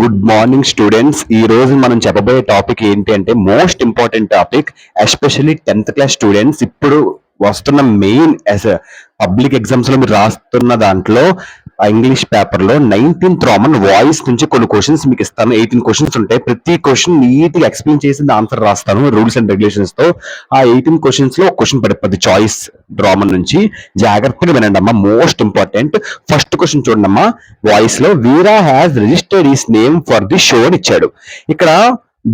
Good morning students. ఈ రోజు మనం చెప్పబోయే టాపిక్ ఏంటి అంటే most important topic, especially 10th class students. ఇప్పుడు వస్తున్న మెయిన్ పబ్లిక్ ఎగ్జామ్స్ లో మీరు రాస్తున్న దాంట్లో ఇంగ్లీష్ పేపర్ లో 19th రామన్ వాయిస్ నుంచి కొన్ని క్వశ్చన్స్ మీకు ఇస్తాను. 18 క్వశ్చన్స్ ఉంటాయి. ప్రతి క్వశ్చన్ నీట్ గా ఎక్స్ప్లెయిన్ చేసి ఆన్సర్ రాస్తాను రూల్స్ అండ్ రెగ్యులేషన్స్ తో. ఆ 18 క్వశ్చన్స్ లో ఒక క్వశ్చన్ పడిపోద్ది చాయిస్ రామన్ నుంచి. జాగ్రత్తగా వినండి అమ్మా, మోస్ట్ ఇంపార్టెంట్. ఫస్ట్ క్వశ్చన్ చూడండి అమ్మా, వాయిస్ లో Veera has registered his name for the show అని ఇచ్చాడు. ఇక్కడ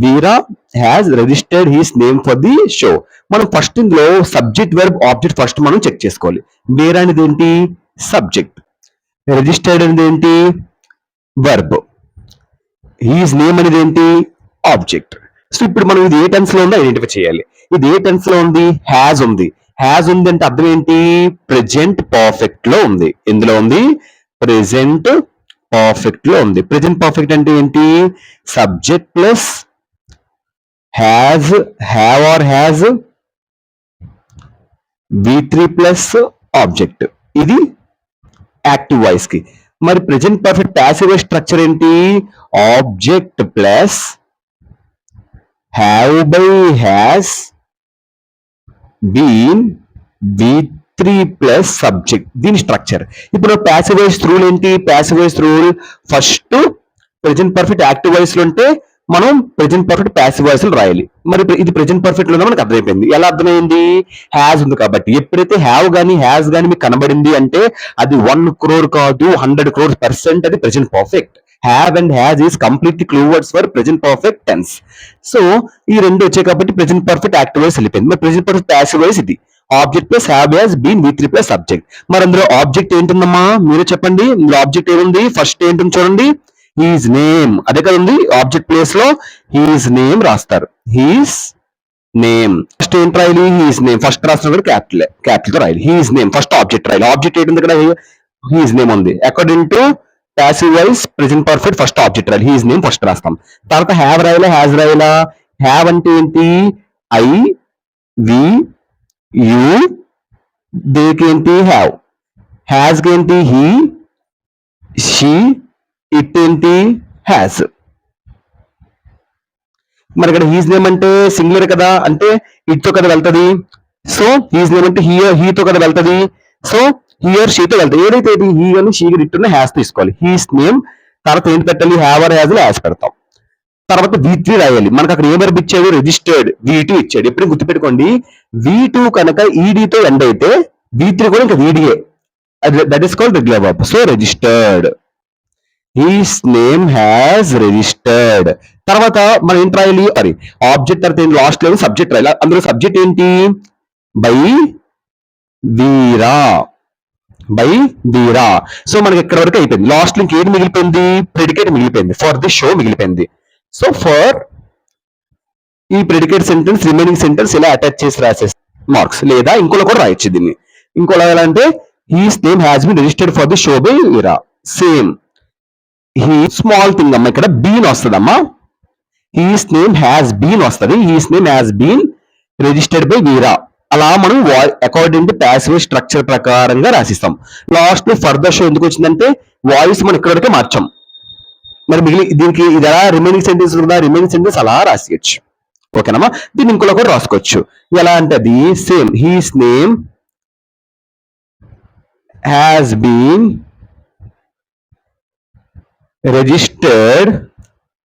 Veera has registered his name for the show. మనం ఫస్ట్ ఇందులో సబ్జెక్ట్ వెర్బ్ ఆబ్జెక్ట్ ఫస్ట్ మనం చెక్ చేసుకోవాలి. వీరా అనేది ఏంటి? సబ్జెక్ట్. రిజిస్టర్డ్ అనేది ఏంటి? వర్బ్. హీస్ నేమ్ అనేది ఏంటి? ఆబ్జెక్ట్. సో ఇప్పుడు మనం ఇది ఏ టెన్స్ లో ఉందో ఐడెంటిఫై చేయాలి. ఇది ఏ టెన్స్ లో ఉంది? హ్యాస్ ఉంది. హ్యాస్ ఉంది అంటే అర్థం ఏంటి? ప్రెజెంట్ పర్ఫెక్ట్ లో ఉంది. ఎందులో ఉంది? ప్రెజెంట్ పర్ఫెక్ట్ లో ఉంది. ప్రెజెంట్ పర్ఫెక్ట్ అంటే ఏంటి? Subject plus has, have or has, V3 plus object. ఇది యాక్టివ్ వాయిస్ కి. మరి present perfect passive voice structure ఏంటి? Object plus have by has been V3 plus subject. దీని స్ట్రక్చర్. ఇప్పుడు ప్యాసివ్ వాయిస్ రూల్ ఏంటి? Passive voice rule first present perfect active voice లో ఉంటే మనం ప్రెజెంట్ పర్ఫెక్ట్ ప్యాసివ్ వాయిస్ లో రాయాలి. మరి ఇది ప్రెజెంట్ పర్ఫెక్ట్ లో మనకు అర్థమైపోయింది. ఎలా అర్థమైంది? హ్యాస్ ఉంది కాబట్టి. ఎప్పుడైతే హ్యావ్ గానీ హ్యాస్ గానీ మీకు కనబడింది అంటే అది 1 crore కాదు, 100 crores% అది present perfect. Have and has is completely clue words for present perfect tense. So ఈ రెండు వచ్చాయి కాబట్టి ప్రెజెంట్ పర్ఫెక్ట్ యాక్టివ్ వాయిస్ వెళ్ళిపోయింది. మరి ప్రెజెంట్ పర్ఫెక్ట్ ప్యాసివ్ వాయిస్ ఇది. Object plus have has been V3 plus subject. మరి అందులో ఆబ్జెక్ట్ ఏంటుందమ్మా? మీరే చెప్పండి. ఇందులో ఆబ్జెక్ట్ ఏముంది? ఫస్ట్ ఏంటుంది చూడండి, హీజ్ నేమ్. అదే కదా ఉంది. ఆబ్జెక్ట్ ప్లేస్ లో హీజ్ నేమ్ రాస్తారు. He's name. ఫస్ట్ ఏంటి రాయాలి? His name. ఫస్ట్ రాసిన కూడా క్యాపిటల్ తో రాయాలి. హీజ్ నేమ్ ఫస్ట్ ఆబ్జెక్ట్ రాయాలి. ఆబ్జెక్ట్ ఏంటి ఇక్కడ? హీజ్ నేమ్ ఉంది. According to passive voice present perfect first object రాయాలి. హీజ్ నేమ్ ఫస్ట్ రాస్తాం. తర్వాత హ్యావ్ రాయాలా, హ్యాజ్ రాయాలా? హ్యావ్ అంటే ఏంటి? I, we, you. దేనికి ఏంటి? హ్యావ్. హ్యాజ్ కి ఏంటి? He, she. ఇట్ ఏంటి? హ్యాస్. మరి ఇక్కడ హీజ్ నేమ్ అంటే సింగులర్ కదా, అంటే ఇట్ తో కదా వెళ్తది. సో హీజ్ నేమ్ అంటే హీతో కదా వెళ్తది. సో హియర్ షీతో వెళ్తాయి. ఏదైతే హీ అని షీ ఇట్ ఉన్న హ్యాస్ తీసుకోవాలి. He's name. తర్వాత ఏంటి పెట్టాలి? హ్యావ్ ఆర్ హ్యాజ్ లో హ్యాస్ పెడతాం. తర్వాత V3 రాయాలి. మనకు అక్కడ ఏ వర్బ్ ఇచ్చాడు? రిజిస్టర్డ్. V2 ఇచ్చాడు. ఎప్పుడు గుర్తుపెట్టుకోండి, V2 కనుక ఈడీతో ఎండ్ అయితే V3 కూడా ఇంకా వీడియే. That is called regular verb. So registered. His name has registered. తర్వాత మనం ఏంటి రాయాలి? సారీ, ఆబ్జెక్ట్ తర్వాత లాస్ట్ లో సబ్జెక్ట్ రాయాలి. అందులో సబ్జెక్ట్ ఏంటి? By Veera. By Veera. So మనకి ఎక్కడ వరకు అయిపోయింది. లాస్ట్ లో ఇంకేది మిగిలిపోయింది? ప్రెడికేట్ మిగిలిపోయింది. ఫర్ ది షో మిగిలిపోయింది. సో ఫర్ ఈ ప్రెడికేట్ సెంటెన్స్ రిమైనింగ్ సెంటెన్స్ ఇలా అటాచ్ చేసి రాసేసి మార్క్స్. లేదా ఇంకోలా కూడా రాయొచ్చు దీన్ని. ఇంకోలా ఎలా అంటే his name has been registered for the show by Veera. Same. He small thing అమ్మా, ఇక్కడ బీన్ వస్తుందమ్మా. హీస్ నేమ్ హ్యాస్ బీన్ వస్తుంది. His name has been registered by Veera. అలా మనం అకార్డింగ్ టు ప్యాసివ్ స్ట్రక్చర్ ప్రకారంగా రాసిస్తాం. లాస్ట్ లో ఫర్దర్ షో ఎందుకు వచ్చిందంటే వాయిస్ మనం ఇక్కడ వరకే మార్చాం. మరి దీనికి ఇది ఎలా రిమైనింగ్ సెంటెన్స్ ఉందా? రిమైనింగ్ సెంటెన్స్ అలా రాసియచ్చు. ఓకేనమ్మా. దీన్ని ఇంకోలా కూడా రాసుకోవచ్చు. ఎలా అంటే అది same. His name has been registered.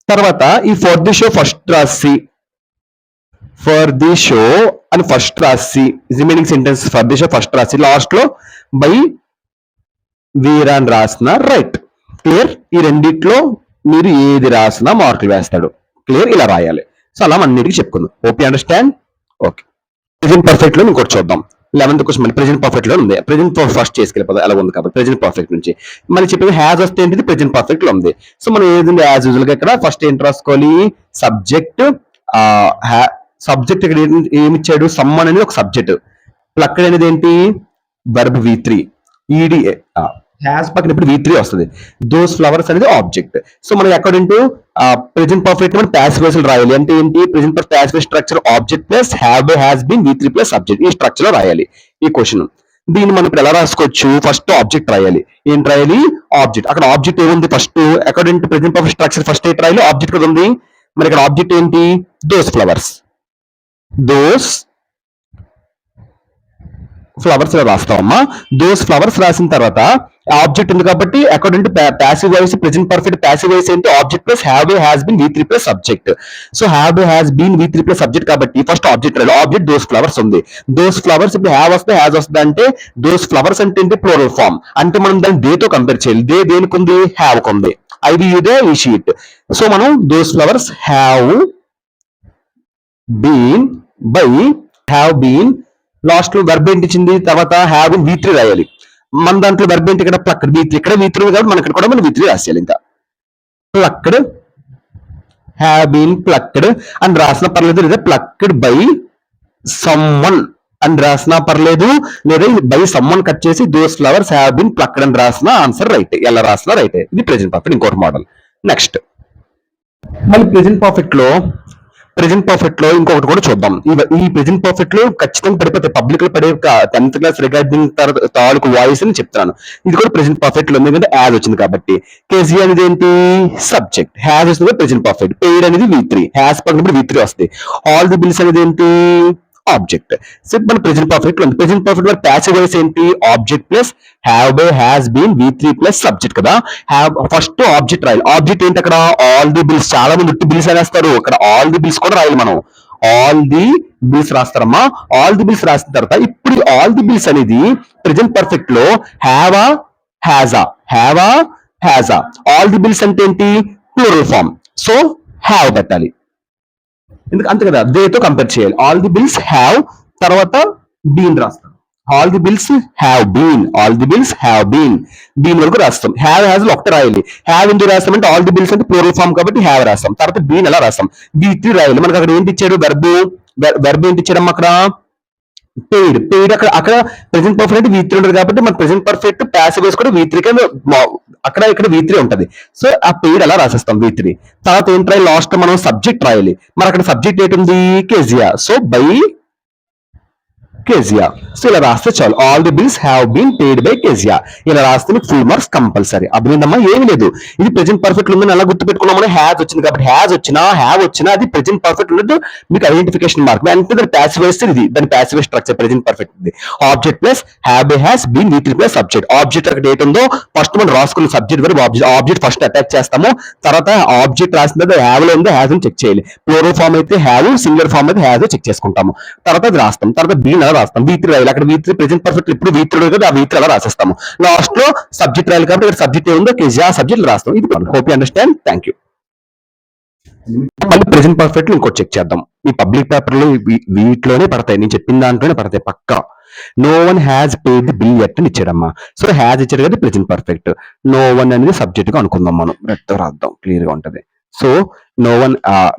తర్వాత ఈ ఫర్ ది షో ఫస్ట్ రాసి, ఫర్ ది షో అని ఫస్ట్ రాసి, remaining sentence for the show first రాసి లాస్ట్ లో బై వీరా అని రాసిన రైట్. క్లియర్? ఈ రెండిట్లో మీరు ఏది రాసినా మార్కులు వేస్తాడు. క్లియర్? ఇలా రాయాలి. సో అలా అన్నిటికీ చెప్పుకుందాం. Okay, understand? Okay. Present perfect లో ఇంకోటి చూద్దాం. 11th క్వశ్చన్ మళ్ళీ ప్రెజెంట్ పర్ఫెక్ట్ లో ఉంది. ప్రెజెంట్ ఫస్ట్ చేసుకెళ్ళిపోతుంది అలా ఉంది కాబట్టి ప్రెజెంట్ పర్ఫెక్ట్ నుంచి మళ్ళీ చెప్పేది హ్యాస్ వస్తే ఏంటిది? ప్రెజెంట్ పర్ఫెక్ట్ లో ఉంది. సో మనం ఏది యాజ్ యూజువల్ గా ఇక్కడ ఫస్ట్ ఏంటి రాసుకోవాలి? సబ్జెక్ట్. సబ్జెక్ట్ ఇక్కడ ఏమి ఇచ్చాడు? సమ్మన్ అనేది ఒక సబ్జెక్ట్. అక్కడ అనేది ఏంటి? Verb V3. ఈడి హ్యాస్ పక్కన ఇప్పుడు V3 వస్తుంది. దోస్ ఫ్లవర్స్ అనేది ఆబ్జెక్ట్. సో మనం అకార్డింగ్ టు ప్రెజెంట్ పర్ఫెక్ట్ మనం ప్యాసివ్ వాయిస్ రాయాలి. అంటే ఏంటి? Present perfect passive structure object plus have has been V3 plus subject. ఈ స్ట్రక్చర్ లో రాయాలి ఈ క్వశ్చన్. దీన్ని మనం ఇప్పుడు ఎలా రాసుకోవచ్చు? ఫస్ట్ ఆబ్జెక్ట్ రాయాలి. ఏం రాయాలి? ఆబ్జెక్ట్. అక్కడ ఆబ్జెక్ట్ ఏముంది? First according to present perfect structure first ఏంటి రాయాలి? ఆబ్జెక్ట్ కదా ఉంది. మరి ఇక్కడ ఆబ్జెక్ట్ ఏంటి? Those flowers. దోస్ ఫ్లవర్స్ రాస్తామమ్మా. దోస్ ఫ్లవర్స్ రాసిన తర్వాత ఆబ్జెక్ట్ ఉంది కాబట్టి according to passive voice present perfect passive voice ఏంటి? Object plus have has been V3 plus subject. So have has been V3 plus subject కాబట్టి first object రాయాలి. Object those flowers ఉంది. Those flowers ఇప్పుడు have వస్తే has వస్తుంది అంటే those flowers అంటే ఏంటి? Plural form. అంటే మనం దాన్ని దే తో కంపేర్ చేయాలి. దే దేనికి ఉంది? హ్యావ్ ఉంది. ఐ ఇదే ఈ షీట్. సో మనం those flowers have been by have been last లో వెర్బ్ ఏంటి ఇచ్చింది? తర్వాత హ్యావ్ బీన్ V3 రాయాలి. మన దాంట్లో వెర్బ్ ఏంటి? ఇక్కడ ప్లక్డ్ V3. ఇక్కడ V3 కాబట్టి మన ఇక్కడ కూడా మనం V3 రాసేయాలి. ఇంకా ప్లక్డ్ హ్యావ్ బీన్ ప్లక్డ్ అని రాసిన పర్లేదు, లేదా ప్లక్డ్ బై సమ్వన్ అని రాసినా పర్లేదు, లేదా బై సమ్వన్ కట్ చేసి those flowers have been plucked అని రాసిన ఆన్సర్ రైట్. ఎలా రాసినా రైట్. ఇది ప్రెజెంట్ పర్ఫెక్ట్ ఇంకోటి మోడల్. నెక్స్ట్ మళ్ళీ ప్రెజెంట్ పర్ఫెక్ట్ లో ఇంకొకటి కూడా చూద్దాం. ఈ ప్రెజెంట్ పర్ఫెక్ట్ లో ఖచ్చితంగా పడిపోతాయి. పబ్లిక్ లో పడే 10th క్లాస్ రిగార్డింగ్ తాలూకు వాయిస్ అని చెప్తాను. ఇది కూడా ప్రెజెంట్ పర్ఫెక్ట్ లో ఉంది, ఎందుకంటే యాజ్ వచ్చింది కాబట్టి. కేజీ అనేది ఏంటి? సబ్జెక్ట్. హ్యాజ్ వస్తుంది ప్రెజెంట్ పర్ఫెక్ట్. పెయిడ్ అనేది V3. హ్యాస్ పడినప్పుడు V3 వస్తాయి. ఆల్ ది బిల్స్ అనేది ఏంటి? ఆబ్జెక్ట్. సో మన ప్రెజెంట్ పర్ఫెక్ట్ లో ఉంది. ప్రెజెంట్ పర్ఫెక్ట్ లో ప్యాసివ్ వాయిస్ ఏంటి? Object plus have by has been V3 plus subject కదా. హ్యావ్ ఫస్ట్ ఆబ్జెక్ట్ రాయాలి. ఆబ్జెక్ట్ ఏంటి అక్కడ? All the bills. చాలా మంది ఉట్టి బిల్స్ అనేస్తారు. ఇక్కడ ఆల్ ది బిల్స్ కూడా రాయాలి మనం. ఆల్ ది బిల్స్ రాస్తారమ్మా. ఆల్ ది బిల్స్ రాసిన తర్వాత ఇప్పుడు ఆల్ ది బిల్స్ అనేది ప్రెజెంట్ పర్ఫెక్ట్ లో హ్యావా హ్యాజా హ్యావా హ్యాజా. ఆల్ ది బిల్స్ అంటే ఏంటి? Plural form. సో హ్యావ్ పెట్టాలి. ఎందుకు అంతే కదా, తో కంపేర్ చేయాలి. ఆల్ ది బిల్స్ హ్యావ్ తర్వాత బీన్ రాస్తాం. All the bills have been. All the bills have been. Been వరకు రాస్తాం. హ్యావ్ హ్యాజ్ ఒకటి రాయాలి. హ్యావ్ ఎందుకు రాస్తాం అంటే ఆల్ ది బిల్స్ అంటే ప్లూరల్ ఫామ్ కాబట్టి హ్యావ్ రాస్తాం. తర్వాత బీన్ ఎలా రాస్తాం? V3 రాయాలి. మనకి అక్కడ ఏంటి ఇచ్చాడు? వెర్బ్ ఏంటి ఇచ్చాడమ్మా అక్కడ? పెయిడ్ అక్కడ ప్రెజెంట్ పర్ఫెక్ట్ V3 ఉంటుంది కాబట్టి మన ప్రెజెంట్ పర్ఫెక్ట్ ప్యాసివ్ వాయిస్ కూడా V3 కింద అక్కడ ఇక్కడ V3 ఉంటది. సో ఆ పెయిడ్ అలా రాసేస్తాం V3. తర్వాత ఏంటి రాయాలి? లాస్ట్ మనం సబ్జెక్ట్ రాయాలి. మరి అక్కడ సబ్జెక్ట్ ఏంటి ఉంది? Kezia. So by Kezia. So ఇలా రాస్తే చాలు. All the bills have been paid by Kezia. ఇలా రాస్తే మీకు ఫుల్ మార్క్స్ కంపల్సరీ. అర్థమైందమ్మా? ఏమి లేదు. ఇది ప్రెజెంట్ పర్ఫెక్ట్ ఉందని ఎలా గుర్తుపెట్టుకున్నాం? మనం హ్యాజ్ వచ్చింది కాబట్టి హ్యావ్ వచ్చినా అది ప్రెజెంట్ పర్ఫెక్ట్ ఉన్నట్టు మీకు ఐడెంటిఫికేషన్ మార్క్. అంటే దాని ప్యాసివ్ వాయిస్ ఇది. దాని ప్యాసివ్ స్ట్రక్చర్ ప్రెజెంట్ పర్ఫెక్ట్ ఇది. Object plus have by has been V3 plus subject. Object అక్కడ డేట్ ఉందో ఫస్ట్ మనం రాసుకున్న సబ్జెక్ట్ వరకు ఆబ్జెక్ట్ ఫస్ట్ అటాచ్ చేస్తాము. తర్వాత ఆబ్జెక్ట్ రాసిన తర్వాత హ్యావ్ లో ఉందో హ్యాజ్ అని చెక్ చేయాలి. ప్లూరల్ ఫామ్ అయితే హ్యావ్, సింగులర్ ఫామ్ అయితే హ్యాజ్ చెక్ చేసుకుంటాము. తర్వాత అది రాస్తాం. తర్వాత బీన్ అలా రాస్తాం. V3 రాయాలి. అక్కడ V3 ప్రెజెంట్ పర్ఫెక్ట్ ఇప్పుడు V3 కదా, ఆ V3 అలా రాసేస్తాము. లాస్ట్ లో సబ్జెక్ట్ రాయాలి కాబట్టి ఇక్కడ సబ్జెక్ట్ ఏముందో కేజీ ఆ సబ్జెక్ట్ రాస్తాం. ఇది hope you understand. Thank you. మళ్ళీ ప్రెజెంట్ పర్ఫెక్ట్ లో ఇంకోటి చెక్ చేద్దాం. ఈ పబ్లిక్ పేపర్ లో వీటిలోనే పడతాయి. నేను చెప్పిన దాంట్లోనే పడతాయి పక్కా. No one has paid the bill yet అని ఇచ్చాడమ్మా. సో హ్యాజ్ ఇచ్చాడు కదా ప్రెజెంట్ పర్ఫెక్ట్. నో వన్ అనేది సబ్జెక్ట్ గా అనుకుందాం మనం. రెడ్ రాద్దాం, క్లియర్ గా ఉంటది. So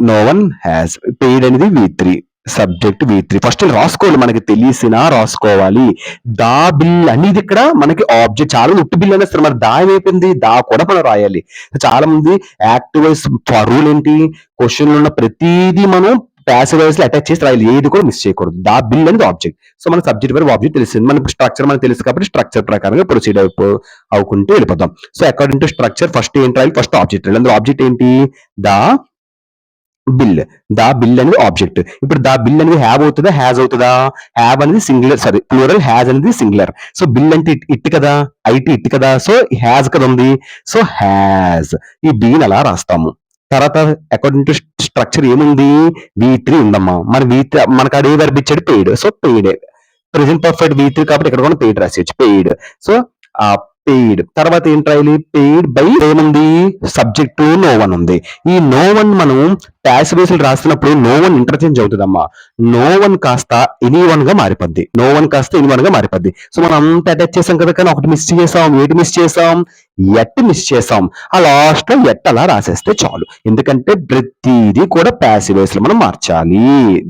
no one has paid అనేది V3 సబ్జెక్ట్ V3. ఫస్ట్ రాసుకోవాలి. మనకి తెలిసినా రాసుకోవాలి. దా బిల్ అనేది ఇక్కడ మనకి ఆబ్జెక్ట్. చాలా ఉట్టి బిల్ అనేస్తారు. మరి దా ఏమైపోయింది? దా కూడా మనం రాయాలి. చాలా మంది యాక్టివ్ వాయిస్ రూల్ ఏంటి? క్వశ్చన్ ఉన్న ప్రతిదీ మనం ప్యాసివ్ వాయిస్ లో అటాచ్ చేసి రాయాలి. ఏది కూడా మిస్ చేయకూడదు. దా బిల్ అనేది ఆబ్జెక్ట్. సో మన సబ్జెక్ట్ వరకు ఆబ్జెక్ట్ తెలిసింది. మనకి స్ట్రక్చర్ మనకు తెలుసు కాబట్టి స్ట్రక్చర్ ప్రకారంగా ప్రొసీడ్ అవుకుంటూ వెళ్ళిపోతాం. So according to structure first ఏంటి రాయాలి? ఫస్ట్ ఆబ్జెక్ట్ రాయాలి. అందులో ఆబ్జెక్ట్ ఏంటి? దా బిల్. దా బిల్ అనేది ఆబ్జెక్ట్. ఇప్పుడు దా బిల్ అనేది హ్యావ్ అవుతుందా హ్యాజ్ అవుతుందా? హ్యావ్ అనేది సింగులర్, సారీ ప్లూరల్. హ్యాజ్ అనేది సింగులర్. సో బిల్ అంటే ఇట్ కదా, ఇట్ కదా. సో హ్యాజ్ కదా ఉంది. So has. ఈ బీన్ అలా రాస్తాము. తర్వాత అకార్డింగ్ టు స్ట్రక్చర్ ఏముంది? V3 ఉందమ్మా. మన V3 మనకు అదే వర్బ్ ఇచ్చాడు paid. So paid. Present perfect V3 కాబట్టి ఇక్కడ కూడా పెయిడ్ రాసేయచ్చు. పెయిడ్. సో ఆ పెయిడ్ తర్వాత ఏంటి రాయాలి? పెయిడ్ బై ఏముంది? సబ్జెక్ట్ నో వన్ ఉంది. ఈ నో వన్ మనం ప్యాసివ్ వాయిస్ రాస్తున్నప్పుడు నో వన్ ఇంటర్చేంజ్ అవుతుందమ్మా. నో వన్ కాస్త ఎనీ వన్ గా మారిపోద్ది. నో వన్ కాస్త ఎనీ వన్ గా మారిపోద్ది. సో మనం అంతా అటాచ్ చేసాం కదా, కానీ ఒకటి మిస్ చేసాం. ఏంటి మిస్ చేసాం? ఎట్ మిస్ చేసాం. ఆ లాస్ట్ లో ఎట్ అలా రాసేస్తే చాలు. ఎందుకంటే ప్రతిదీ కూడా ప్యాసివ్ వాయిస్ లో మనం మార్చాలి.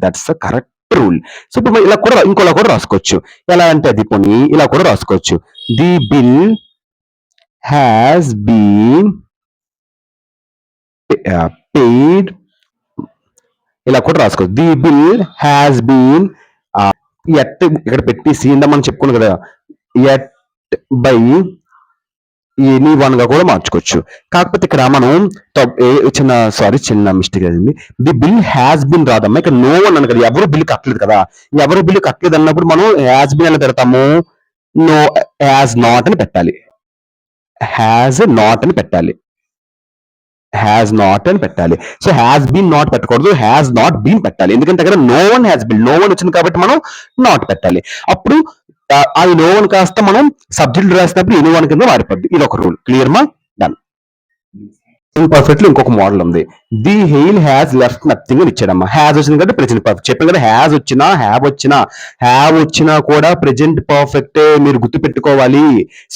That's the correct rule. So ఇప్పుడు ఇలా కూడా ఇంకోలా కూడా రాసుకోవచ్చు. ఎలా అంటే అది పోనీ ఇలా కూడా రాసుకోవచ్చు. The bill has been paid. ఇలా కూడా రాసుకోవచ్చు. The bill has been at ఇక్కడ పెట్టేసి ఇందా మనం చెప్పుకున్నాం కదా, ఎట్ బై ఎనీ వన్ గా కూడా మార్చుకోవచ్చు. కాకపోతే ఇక్కడ మనం చిన్న మిస్టేక్ అయింది. ది బిల్ హ్యాస్ బిన్ రాదమ్మా, ఇక్కడ నో వన్ అని కదా, ఎవరు బిల్ కట్టలేదు కదా. ఎవరు బిల్ కట్టలేదు అన్నప్పుడు మనం హ్యాస్ బిన్ అని పెడతాము, నో హ్యాస్ నాట్ అని పెట్టాలి. హ్యాస్ నాట్ అని పెట్టాలి. హ్యాస్ నాట్ అని పెట్టాలి. సో హ్యాస్ బీన్ నాట్ పెట్టకూడదు, హ్యాస్ నాట్ బీన్ పెట్టాలి. ఎందుకంటే అక్కడ no one has been, no one వచ్చింది కాబట్టి మనం నాట్ పెట్టాలి. అప్పుడు ఆ నో వన్ కాస్త మనం సబ్జెక్ట్ రాసినప్పుడు ఎనీ వన్ కింద మారిపోద్ది. ఇది ఒక రూల్. క్లియర్ మా? డన్. పర్ఫెక్ట్ లో ఇంకొక మోడల్ ఉంది. The hail has left nothing అని ఇచ్చాడమ్మా. హ్యాస్ వచ్చింది కాబట్టి ప్రెజెంట్ పర్ఫెక్ట్. చెప్పాను కదా, హ్యాస్ వచ్చినా హ్యావ్ వచ్చినా కూడా ప్రెజెంట్ పర్ఫెక్ట్ మీరు గుర్తు పెట్టుకోవాలి.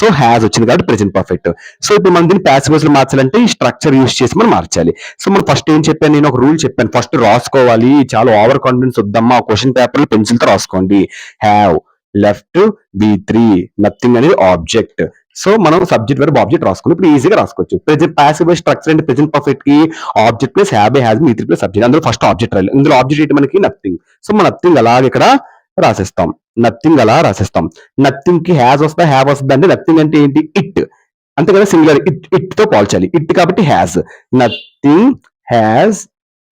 సో హ్యాస్ వచ్చింది కాబట్టి ప్రెజెంట్ పర్ఫెక్ట్. సో ఇప్పుడు మనం దీన్ని ప్యాసివ్ వాయిస్ లో మార్చాలంటే ఈ స్ట్రక్చర్ యూస్ చేసి మనం మార్చాలి. సో మనం ఫస్ట్ ఏం చెప్పాను, నేను ఒక రూల్ చెప్పాను. ఫస్ట్ రాసుకోవాలి, చాలా ఓవర్ కాన్ఫిడెన్స్ వద్దమ్మా. క్వశ్చన్ పేపర్ లో పెన్సిల్ తో రాసుకోండి. హ్యావ్ లెఫ్ట్ V3 నథింగ్ అనేది ఆబ్జెక్ట్. సో మనం సబ్జెక్ట్ వెర్బ్ ఆబ్జెక్ట్ రాసుకుని ఇప్పుడు ఈజీగా రాసుకోవచ్చు. ప్రెజెంట్ ప్యాసివ్ స్ట్రక్చర్ అంటే ప్రెజెంట్ పర్ఫెక్ట్ కి object plus have has V3 plus subject. అందులో ఫస్ట్ ఆబ్జెక్ట్ రాయాలి. ఇందులో ఆబ్జెక్ట్ ఏంటి మనకి? నథింగ్. సో మన నథింగ్ అలాగే ఇక్కడ రాసేస్తాం. నథింగ్ అలా రాసేస్తాం. నథింగ్ కి హ్యాస్ వస్తా హ్యావ్ వస్తుంది అంటే నథింగ్ అంటే ఏంటి? ఇట్. అంతే కదా, సింగులర్. ఇట్ తో పోల్చాలి. ఇట్ కాబట్టి హ్యాస్. Nothing has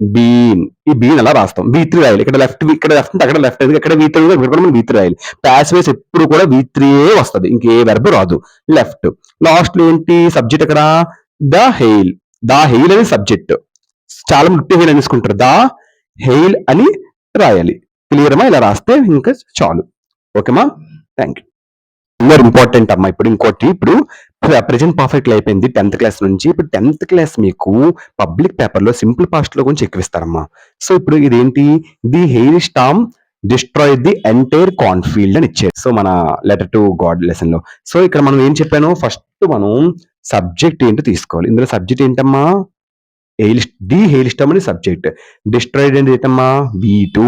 been. ఈ బీన్ అలా రాస్తాం. V3 రాయాలి. ఇక్కడ లెఫ్ట్ అంటే అక్కడ లెఫ్ట్, ఇక్కడ V3 ఇక్కడ కూడా మనం V3 రాయాలి. ప్యాసివ్ ఎప్పుడు కూడా V3 వస్తుంది, ఇంకే వెర్బ్ రాదు. లెఫ్ట్. లాస్ట్ లో ఏంటి సబ్జెక్ట్? అక్కడ ద హెయిల్. ద హెయిల్ అనేది సబ్జెక్ట్. చాలా మంది హెయిల్ అని తీసుకుంటారు. ద హెయిల్ అని రాయాలి. క్లియర్ మా? ఇలా రాస్తే ఇంకా చాలు. ఓకేమా? Thank you. మోర్ ఇంపార్టెంట్ అమ్మా. ఇప్పుడు ఇంకోటి, ఇప్పుడు ప్రెజెంట్ పర్ఫెక్ట్ అయిపోయింది 10th క్లాస్ నుంచి. ఇప్పుడు 10th క్లాస్ మీకు పబ్లిక్ పేపర్ లో సింపుల్ పాస్ట్ లో కొంచెం ఎక్కువ ఇస్తారమ్మా. సో ఇప్పుడు ఇదేంటి? The hail storm destroy the entire cornfield అని ఇచ్చారు. సో మన లెటర్ టు గాడ్ లెసన్ లో. సో ఇక్కడ మనం ఏం చెప్పాను, ఫస్ట్ మనం సబ్జెక్ట్ ఏంటో తీసుకోవాలి. ఇందులో సబ్జెక్ట్ ఏంటమ్మా? ది హెయిల్ స్టామ్ అని సబ్జెక్ట్. డిస్ట్రాయిడ్ అనేది ఏంటమ్మా? V2.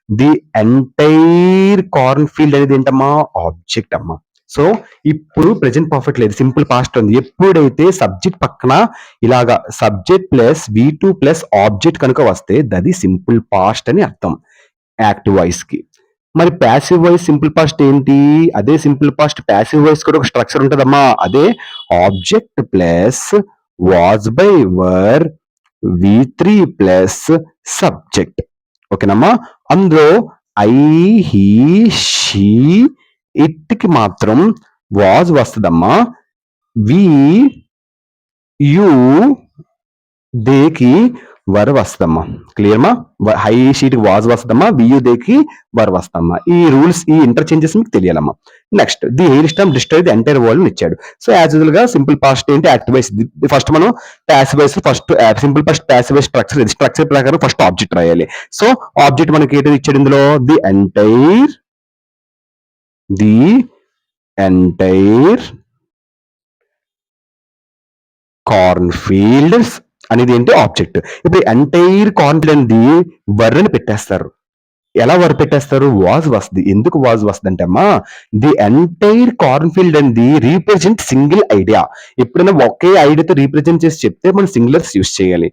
The entire corn field అనేది ఏంటమ్మా? ఆబ్జెక్ట్ అమ్మా. సో ఇప్పుడు ప్రెజెంట్ పర్ఫెక్ట్ లేదు, సింపుల్ పాస్ట్ ఉంది. ఎప్పుడైతే సబ్జెక్ట్ పక్కన ఇలాగా subject plus V2 plus object కనుక వస్తే దది సింపుల్ పాస్ట్ అని అర్థం యాక్టివ్ వాయిస్ కి. మరి ప్యాసివ్ వాయిస్ సింపుల్ పాస్ట్ ఏంటి? అదే సింపుల్ పాస్ట్ ప్యాసివ్ వాయిస్ కూడా ఒక స్ట్రక్చర్ ఉంటదమ్మా. అదే object plus was by were V3 plus subject. ఓకేనమ్మా? అందులో ఐ, హీ, షీ, ఇట్ కి మాత్రం వాజ్ వస్తుందమ్మా. వి, యు, దేకి వర్ వస్తుందమ్మా. క్లియర్ మా? హై షీట్ కి వాజ్ వస్తుందమ్మా, వియు దేకి వర్ వస్తుందమ్మా. ఈ రూల్స్, ఈ ఇంటర్చేంజెస్ మీకు తెలియాలమ్మా. Next, the hail storm destroy the entire world ఇచ్చాడు. సో యాజ్ యూజువల్ గా సింపుల్ పాస్ట్ ఏంటి? Active voice. ఫస్ట్ మనం passive voice first simple past passive voice structure ప్రకారం ఫస్ట్ ఆబ్జెక్ట్ రాయాలి. సో ఆబ్జెక్ట్ మనకి ఏంటి ఇచ్చాడు ఇందులో? ది ఎంటైర్ కార్న్ ఫీల్డ్స్ అనేది ఏంటి? ఆబ్జెక్ట్. ఇప్పుడు ఎంటైర్ కార్న్ ఫీల్డ్ అనేది వర్ అని పెట్టేస్తారు. ఎలా వర్ పెట్టేస్తారు? వాజ్ వస్తుంది. ఎందుకు వాజ్ వస్తుంది అంటే అమ్మా, ది ఎంటైర్ కార్న్ ఫీల్డ్ అనేది రీప్రజెంట్ సింగిల్ ఐడియా. ఎప్పుడైనా ఒకే ఐడియాతో రీప్రజెంట్ చేసి చెప్తే మనం సింగులర్స్ యూస్ చేయాలి.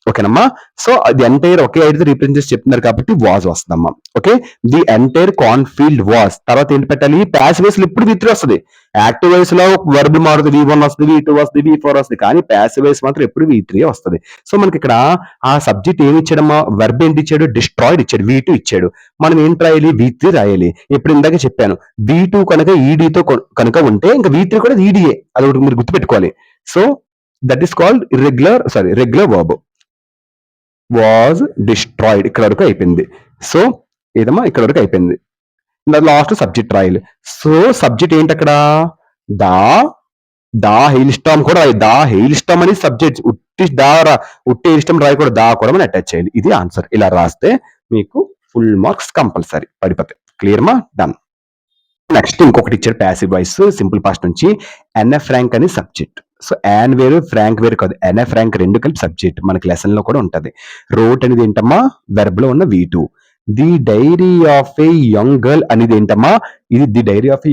ఓకేనమ్మా? సో ది ఎంటైర్ ఒకే ఐడియాతో రీప్రజెంట్ చేసి చెప్తున్నారు కాబట్టి వాజ్ వస్తుందమ్మా. Okay, the entire cornfield was. తర్వాత ఏంటి పెట్టాలి? ప్యాసివ్ వాయిస్ లో ఇప్పుడు V3 వస్తుంది. యాక్టివ్ వాయిస్ లో వర్బ్ మారుతుంది, V1 వస్తుంది, V2 వస్తుంది, V4 వస్తుంది. కానీ ప్యాసివ్ వాయిస్ మాత్రం ఎప్పుడు V3 వస్తుంది. సో మనకి ఇక్కడ ఆ సబ్జెక్ట్ ఏమి ఇచ్చాడమ్మా? వర్బ్ ఏంటి ఇచ్చాడు? డిస్ట్రాయిడ్ ఇచ్చాడు, V2 ఇచ్చాడు. మనం ఏంటి రాయాలి? V3 రాయాలి. ఇప్పుడు ఇందాక చెప్పాను, V2 కనుక ఈడీతో కనుక ఉంటే ఇంకా V3 కూడా ఈడీఏ. అది ఒకటి మీరు గుర్తుపెట్టుకోవాలి. So that is called regular verb. Was destroyed. ఇక్కడ వరకు అయిపోయింది. సో ఏదమ్మా, ఇక్కడ వరకు అయిపోయింది. లాస్ట్ సబ్జెక్ట్ రాయాలి. సో సబ్జెక్ట్ ఏంటి అక్కడ? దా హెయిల్ స్టామ్ కూడా రాయాలి. దా హెయిల్ స్టామ్ అనేది సబ్జెక్ట్. ఉట్టి హెయిల్ స్టామ్ రాయకూడదు, దా కూడా మనం అటాచ్ చేయాలి. ఇది ఆన్సర్. ఇలా రాస్తే మీకు ఫుల్ మార్క్స్ కంపల్సరీ పడిపోతాయి. క్లియర్ మా? డన్. నెక్స్ట్ ఇంకొకటి ఇచ్చాడు ప్యాసివ్ వాయిస్ సింపుల్ పాస్ట్ నుంచి. ఎన్ఎ ఫ్రాంక్ అని సబ్జెక్ట్. సో యాన్ వేరు, ఫ్రాంక్ వేరు కాదు. ఎన్ఎ ఫ్రాంక్ రెండు కలిపి సబ్జెక్ట్. మనకి లెసన్ లో కూడా ఉంటది. రోట్ అనేది ఏంటమ్మా? వెర్బ్ లో ఉన్న V2. The diary of A young girl అనేది ఏంటమ్మా, ఇది the diary of A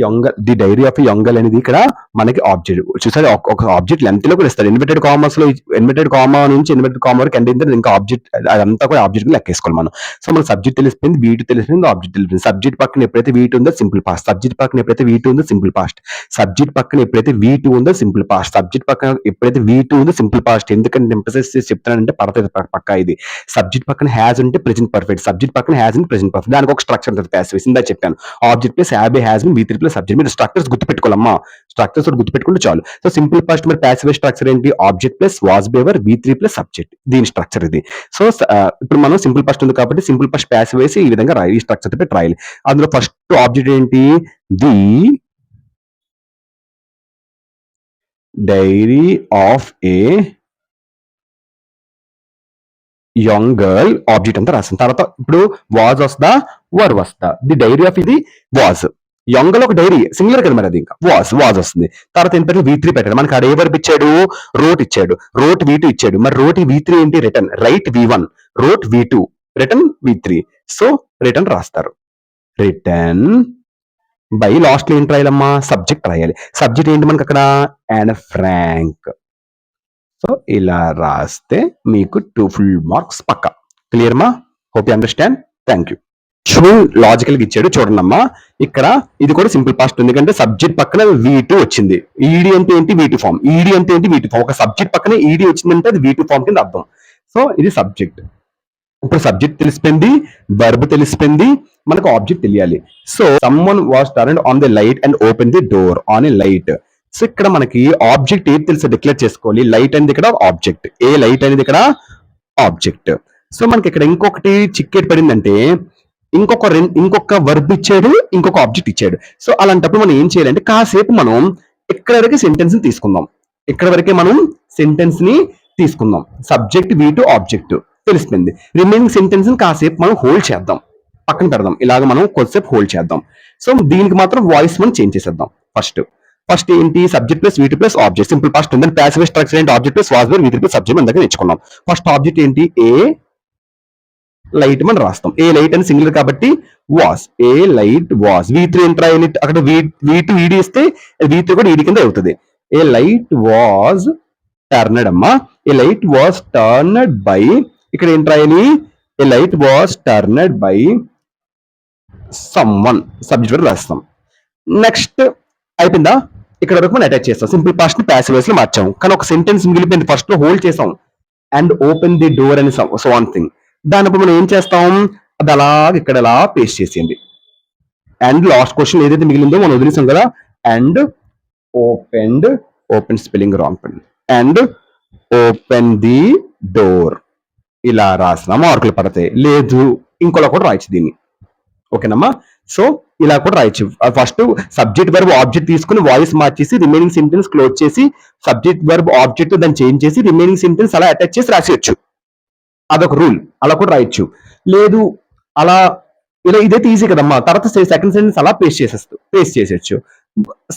young girl అనేది ఇక్కడ మనకి ఆబ్జెక్ట్ చూసారు. ఒక ఆబ్జెక్ట్ లెంత్ లో కూడా ఇస్తారు. ఇన్వర్టెడ్ కామర్స్ లో ఇన్వర్టెడ్ కామా నుంచి ఇన్వర్టెడ్ కామా వరకు అంటే ఇంకా ఆబ్జెక్ట్ అదంతా కూడా ఆబ్జెక్ట్ లెక్కేసుకోవాలి మనం. సో మన సబ్జెక్ట్ తెలిసిపోయింది, వీటి తెలిసిపోయింది, ఆబ్జెక్ట్ తెలిసిపోయింది. సబ్జెక్ట్ పక్కన ఎప్పుడైతే వీటి ఉందో సింపుల్ పాస్ట్, సబ్జెక్ట్ పక్కన ఎప్పుడైతే వీటి ఉందో సింపుల్ పాస్ట్, సబ్జెక్ట్ పక్కన ఎప్పుడైతే వీటి ఉందో సింపుల్ పాస్ట్, సబ్జెక్ట్ పక్కన ఎప్పుడైతే వీటి ఉందో సింపుల్ పాస్ట్. ఎందుకంటే ఎంఫసైజ్ చేసి చెప్తానంటే పడతాయి పక్క ఇది. సబ్జెక్ట్ పక్కన హ్యాజ్ ఉంటే ప్రెజెంట్ పర్ఫెక్ట్, సబ్జెక్ట్ పక్కన హ్యాజ్ ఉంటే ప్రెజెంట్ పర్ఫెక్ట్. దానికి ఒక స్ట్రక్చర్ ఉంటుంది ప్యాసివ్. ఇందా చెప్పాను object plus have has been వి3 ప్లస్ సబ్జెక్ట్. మీరు స్ట్రక్చర్స్ గుర్తుపెట్టుకోవాలమ్మా, స్ట్రక్చర్స్ గుర్తుపెట్టుకుంటే చాలు. సో సింపుల్ పాస్ట్ మరి ప్యాసివ్ స్ట్రక్చర్ ఏంటి, ఆబ్జెక్ట్ ప్లస్ వాస్ బేవర్ వి3 ప్లస్ సబ్జెక్ట్, దీని స్ట్రక్చర్ ఇది. సో ఇప్పుడు మనం సింపుల్ పాస్ట్ ఉంది కాబట్టి సింపుల్ పాస్ట్ ప్యాసివ్ వేసి ఈ విధంగా రాయాలి, ఈ స్ట్రక్చర్ పెట్టి రాయాలి. అందులో ఫస్ట్ ఆబ్జెక్ట్ ఏంటి, the diary of A young girl object అంతా రాసిన తర్వాత ఇప్పుడు వాజ్ వస్తా వర్ వస్తా, ది డైరీ ఆఫ్ ఇది వాజ్, యంగ్ లో ఒక డైరీ సింగులర్ కదా మరి అది, ఇంకా వాజ్ వస్తుంది. తర్వాత ఏం పెట్టారు, వి3 పెట్టారు. మనకి ఆడ ఏ వర్బ్ ఇచ్చాడు, రోట్ ఇచ్చాడు, రోట్ వి2 ఇచ్చాడు. మరి రోట్ వి3 ఏంటి, written, write V one, wrote V two, written వి3. సో రిటర్న్ రాస్తారు, రిటర్న్ బై లాస్ట్ లో ఏంటి రాయాలమ్మా, సబ్జెక్ట్ రాయాలి. సబ్జెక్ట్ ఏంటి మనకి అక్కడ, అండ్ ఫ్రాంక్. సో ఇలా రాస్తే మీకు 2 ఫుల్ మార్క్స్ పక్క. క్లియర్ మా, hope you understand. Thank you. Logical గా ఇచ్చాడు చూడండి అమ్మా, ఇక్కడ ఇది కూడా సింపుల్ పాస్ట్ ఉంది, ఎందుకంటే సబ్జెక్ట్ పక్కన V2 వచ్చింది. ఈడీ అంటే ఏంటి, V2 ఫామ్. ఈడీ అంటే ఏంటి, V2 ఫామ్. ఒక సబ్జెక్ట్ పక్కన ఈడీ వచ్చిందంటే అది V2 ఫామ్ కింద అర్థం. సో ఇది సబ్జెక్ట్. ఇప్పుడు సబ్జెక్ట్ తెలిసిపోయింది, వర్బ్ తెలిసిపోయింది, మనకు ఆబ్జెక్ట్ తెలియాలి. So someone was turned on the light and open the door on a light. So ఇక్కడ మనకి ఆబ్జెక్ట్ ఏది తెలుసా డిక్లేర్ చేసుకోవాలి. లైట్ అనేది ఇక్కడ ఆబ్జెక్ట్, ఏ లైట్ అనేది ఇక్కడ ఆబ్జెక్ట్. సో మనకి ఇక్కడ ఇంకొకటి చిక్కేట్ పడిందంటే ఇంకొక వర్బ్ ఇచ్చాడు, ఇంకొక ఆబ్జెక్ట్ ఇచ్చాడు. సో అలాంటప్పుడు మనం ఏం చేయాలంటే కాసేపు మనం ఇక్కడ వరకే సెంటెన్స్ ని తీసుకుందాం, ఇక్కడ వరకే మనం సెంటెన్స్ ని తీసుకుందాం. సబ్జెక్ట్ V2 ఆబ్జెక్ట్ తెలిసిపోయింది. రిమైనింగ్ సెంటెన్స్ ని కాసేపు మనం హోల్డ్ చేద్దాం, పక్కన పెడదాం, ఇలాగ మనం కొద్దిసేపు హోల్డ్ చేద్దాం. సో దీనికి మాత్రం వాయిస్ మనం చేంజ్ చేసేద్దాం. ఫస్ట్ ఏంటి, subject plus V2 plus object, simple past ఉంది. ప్యాసివ్ స్ట్రక్చర్ ఏంటి, object plus was by V3 plus subject మన దగ్గర నేర్చుకున్నాం. ఫస్ట్ ఆబ్జెక్ట్ ఏంటి, ఏ లైట్ మనం రాస్తాం. ఏ లైట్ అని సింగులర్ కాబట్టి was, A light was. V3 enter అయ్యి అక్కడ V2 ఈడీ ఇస్తే V3 కూడా ఈడీ కింద అవుతుంది. ఏ లైట్ వాజ్ టర్నడ్ అమ్మా, a light was turned by, ఇక్కడ ఏంటర్ అయ్యి a light was turned by someone, subject వరకు రాస్తాం. నెక్స్ట్ అయిపోయిందా, ఇక్కడ వరకు మనం అటాచ్ చేస్తాం. సింపుల్ పాస్ట్ ని ప్యాసివ్ వాయిస్ లో మార్చాం, కానీ ఒక సెంటెన్స్ మిగిలిపోయింది, ఫస్ట్ లో హోల్డ్ చేసాం. అండ్ ఓపెన్ ది డోర్ అని సో వన్ థింగ్. దానిప్పుడు మనం ఏం చేస్తాం, అది అలాగ ఇక్కడ ఎలా పేస్ట్ చేసేయండి. అండ్ లాస్ట్ క్వశ్చన్ ఏదైతే మిగిలిందో మనం వదిలేసాం కదా, and open spelling wrong, and open the door ఇలా రాసిన మార్కులు పడతాయి. లేదు ఇంకోలా కూడా రాయొచ్చు దీన్ని, ఓకేనమ్మా. సో ఇలా కూడా రాయొచ్చు. ఫస్ట్ సబ్జెక్ట్ వర్బ్ ఆబ్జెక్ట్ తీసుకుని వాయిస్ మార్చేసి రిమైనింగ్ సెంటెన్స్ క్లోజ్ చేసి సబ్జెక్ట్ వర్బ్ ఆబ్జెక్ట్ దాన్ని చేంజ్ చేసి రిమైనింగ్ సెంటెన్స్ అలా అటాచ్ చేసి రాసేయచ్చు. అదొక రూల్, అలా కూడా రాయొచ్చు. లేదు అలా ఇలా ఇదైతే ఈజీ కదమ్మా. తర్వాత సెకండ్ సెంటెన్స్ అలా పేస్ట్ చేసేయచ్చు.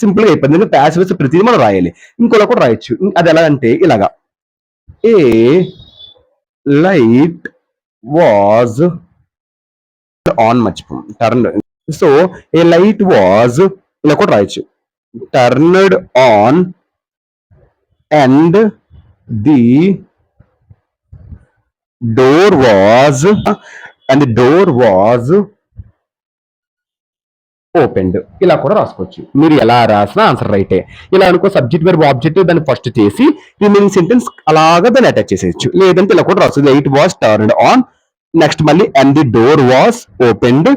సింపుల్ గా అయిపోయింది. ప్యాసివ్ వేసి ప్రతిదీ మనం రాయాలి. ఇంకోలా కూడా రాయొచ్చు. అది ఎలా అంటే ఇలాగా, ఏ లైట్ వాజ్ ఆన్, మర్చిపోం turn. So a light was ఇలా కూడా రాయొచ్చు, turned on and the door was opened, ఇలా కూడా రాసుకోవచ్చు. మీరు ఎలా రాసినా ఆన్సర్ రైటే. ఇలా అనుకో, సబ్జెక్ట్ వర్బ్ ఆబ్జెక్ట్ దాన్ని ఫస్ట్ చేసి రిమైనింగ్ సెంటెన్స్ అలాగా దాన్ని అటాచ్ చేసేయచ్చు. లేదంటే ఇలా కూడా రాస్తుంది, light was turned on, next మళ్ళీ and the door was opened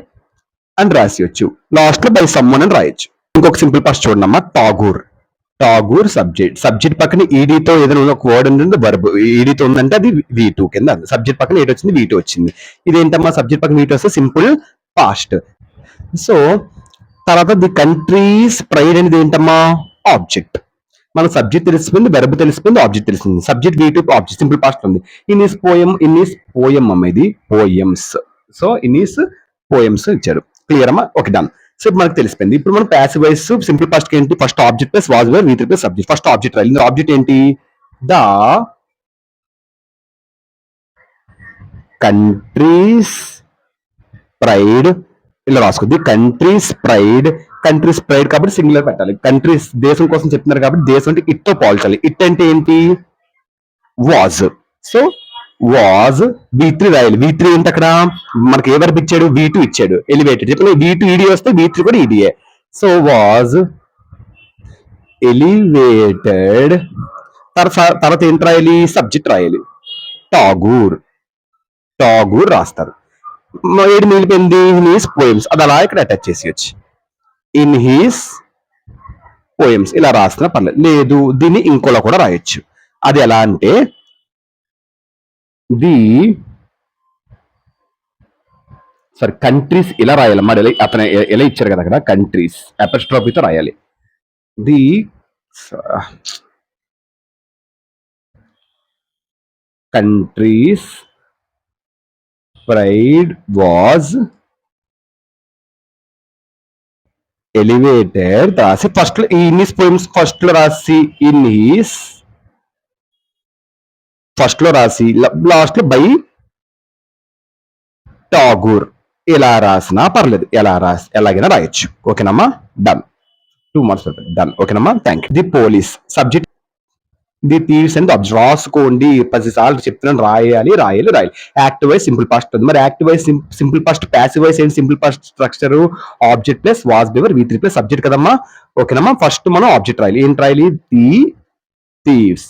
అని రాసేయచ్చు. లాస్ట్ లో బై సమ్మన్ అని రాయొచ్చు. ఇంకొక సింపుల్ పాస్ట్ చూడమ్మా, టాగూర్ సబ్జెక్ట్ పక్కన ఈడీతో ఏదైనా ఒక వర్డ్ ఉంటుంది, వర్బ్ ఈడీతో ఉందంటే అది V2 కింద. సబ్జెక్ట్ పక్కన ఏది వచ్చింది, V2 వచ్చింది. ఇదేంటమ్మా, సబ్జెక్ట్ పక్కన V2 వస్తే సింపుల్ పాస్ట్. సో తర్వాత ది కంట్రీస్ ప్రైడ్ అనేది ఏంటమ్మా, ఆబ్జెక్ట్. మన సబ్జెక్ట్ తెలిసిపోయింది, వెర్బ్ తెలిసిపోయింది, ఆబ్జెక్ట్ తెలిసింది. Subject V2 object simple past ఉంది. ఇన్ ఈస్ పోయం అమ్మ, ఇది poems. So in is poems ఇచ్చాడు. క్లియర్ అమ్మా, ఓకే డన్. సో ఇప్పుడు మనకు తెలిసిపోయింది. ఇప్పుడు మనం ప్యాసివ్ వాయిస్ సింపుల్ పాస్ట్ ఏంటి, first object plus was by V3 plus subject. First object రాయాలి. ఆబ్జెక్ట్ ఏంటి, ద కంట్రీస్ ప్రైడ్ ఇలా రాసుకుంది. కంట్రీస్ ప్రైడ్ కాబట్టి సింగులర్ పెట్టాలి. కంట్రీస్ దేశం కోసం చెప్తున్నారు కాబట్టి దేశం అంటే ఇట్తో పోల్చాలి. ఇట్ అంటే ఏంటి? వాజ్. సో వాజ్ V3 రాయాలి. V3 ఏంటి అక్కడ మనకి ఏ వర్బ్ ఇచ్చాడు? V2 ఇచ్చాడు. ఎలివేటెడ్ చెప్పిన V2 ED వస్తే V3 కూడా EDయే. So was elevated. తర్వాత ఏంటి రాయాలి? సబ్జెక్ట్ రాయాలి. టాగూర్ రాస్తారు. ఏడు మిగిలిపోయింది ఇన్ హీస్ పోయమ్స్. అది అలా ఇక్కడ అటాచ్ చేసేయచ్చు. ఇన్ హీస్ పోయమ్స్ ఇలా రాస్తున్నా పర్లేదు. లేదు దీన్ని ఇంకోలా కూడా రాయొచ్చు. అది ఎలా అంటే కంట్రీస్ ఇలా రాయాలి. మరి అతను ఎలా ఇచ్చారు కదా అక్కడ కంట్రీస్ అపాస్ట్రోఫీతో రాయాలి. The country's pride was elevated రాసి first in his poems first లో రాసి ఇన్ హిస్ ఫస్ట్ లో రాసి లాస్ట్ లో బై టాగూర్ ఇలా రాసినా పర్లేదు. ఎలాగైనా రాయొచ్చు. ఓకేనమ్మా? డన్. 2 marks done. ఓకేనమ్మా? Thank you. The police subject. The thieves and రాసుకోండి. 10 సార్లు చెప్తున్నాను. రాయాలి. యాక్టివ్ వైజ్ సింపుల్ పాస్ట్ ఉంది. మరి active wise simple past, passive wise ఏంటి? Simple past structure object plus was బెవర్ V3 ప్లస్ సబ్జెక్ట్ కదమ్మా. ఓకేనమ్మా? ఫస్ట్ మనం ఆబ్జెక్ట్ రాయాలి. ఏంటి రాయాలి? The thieves.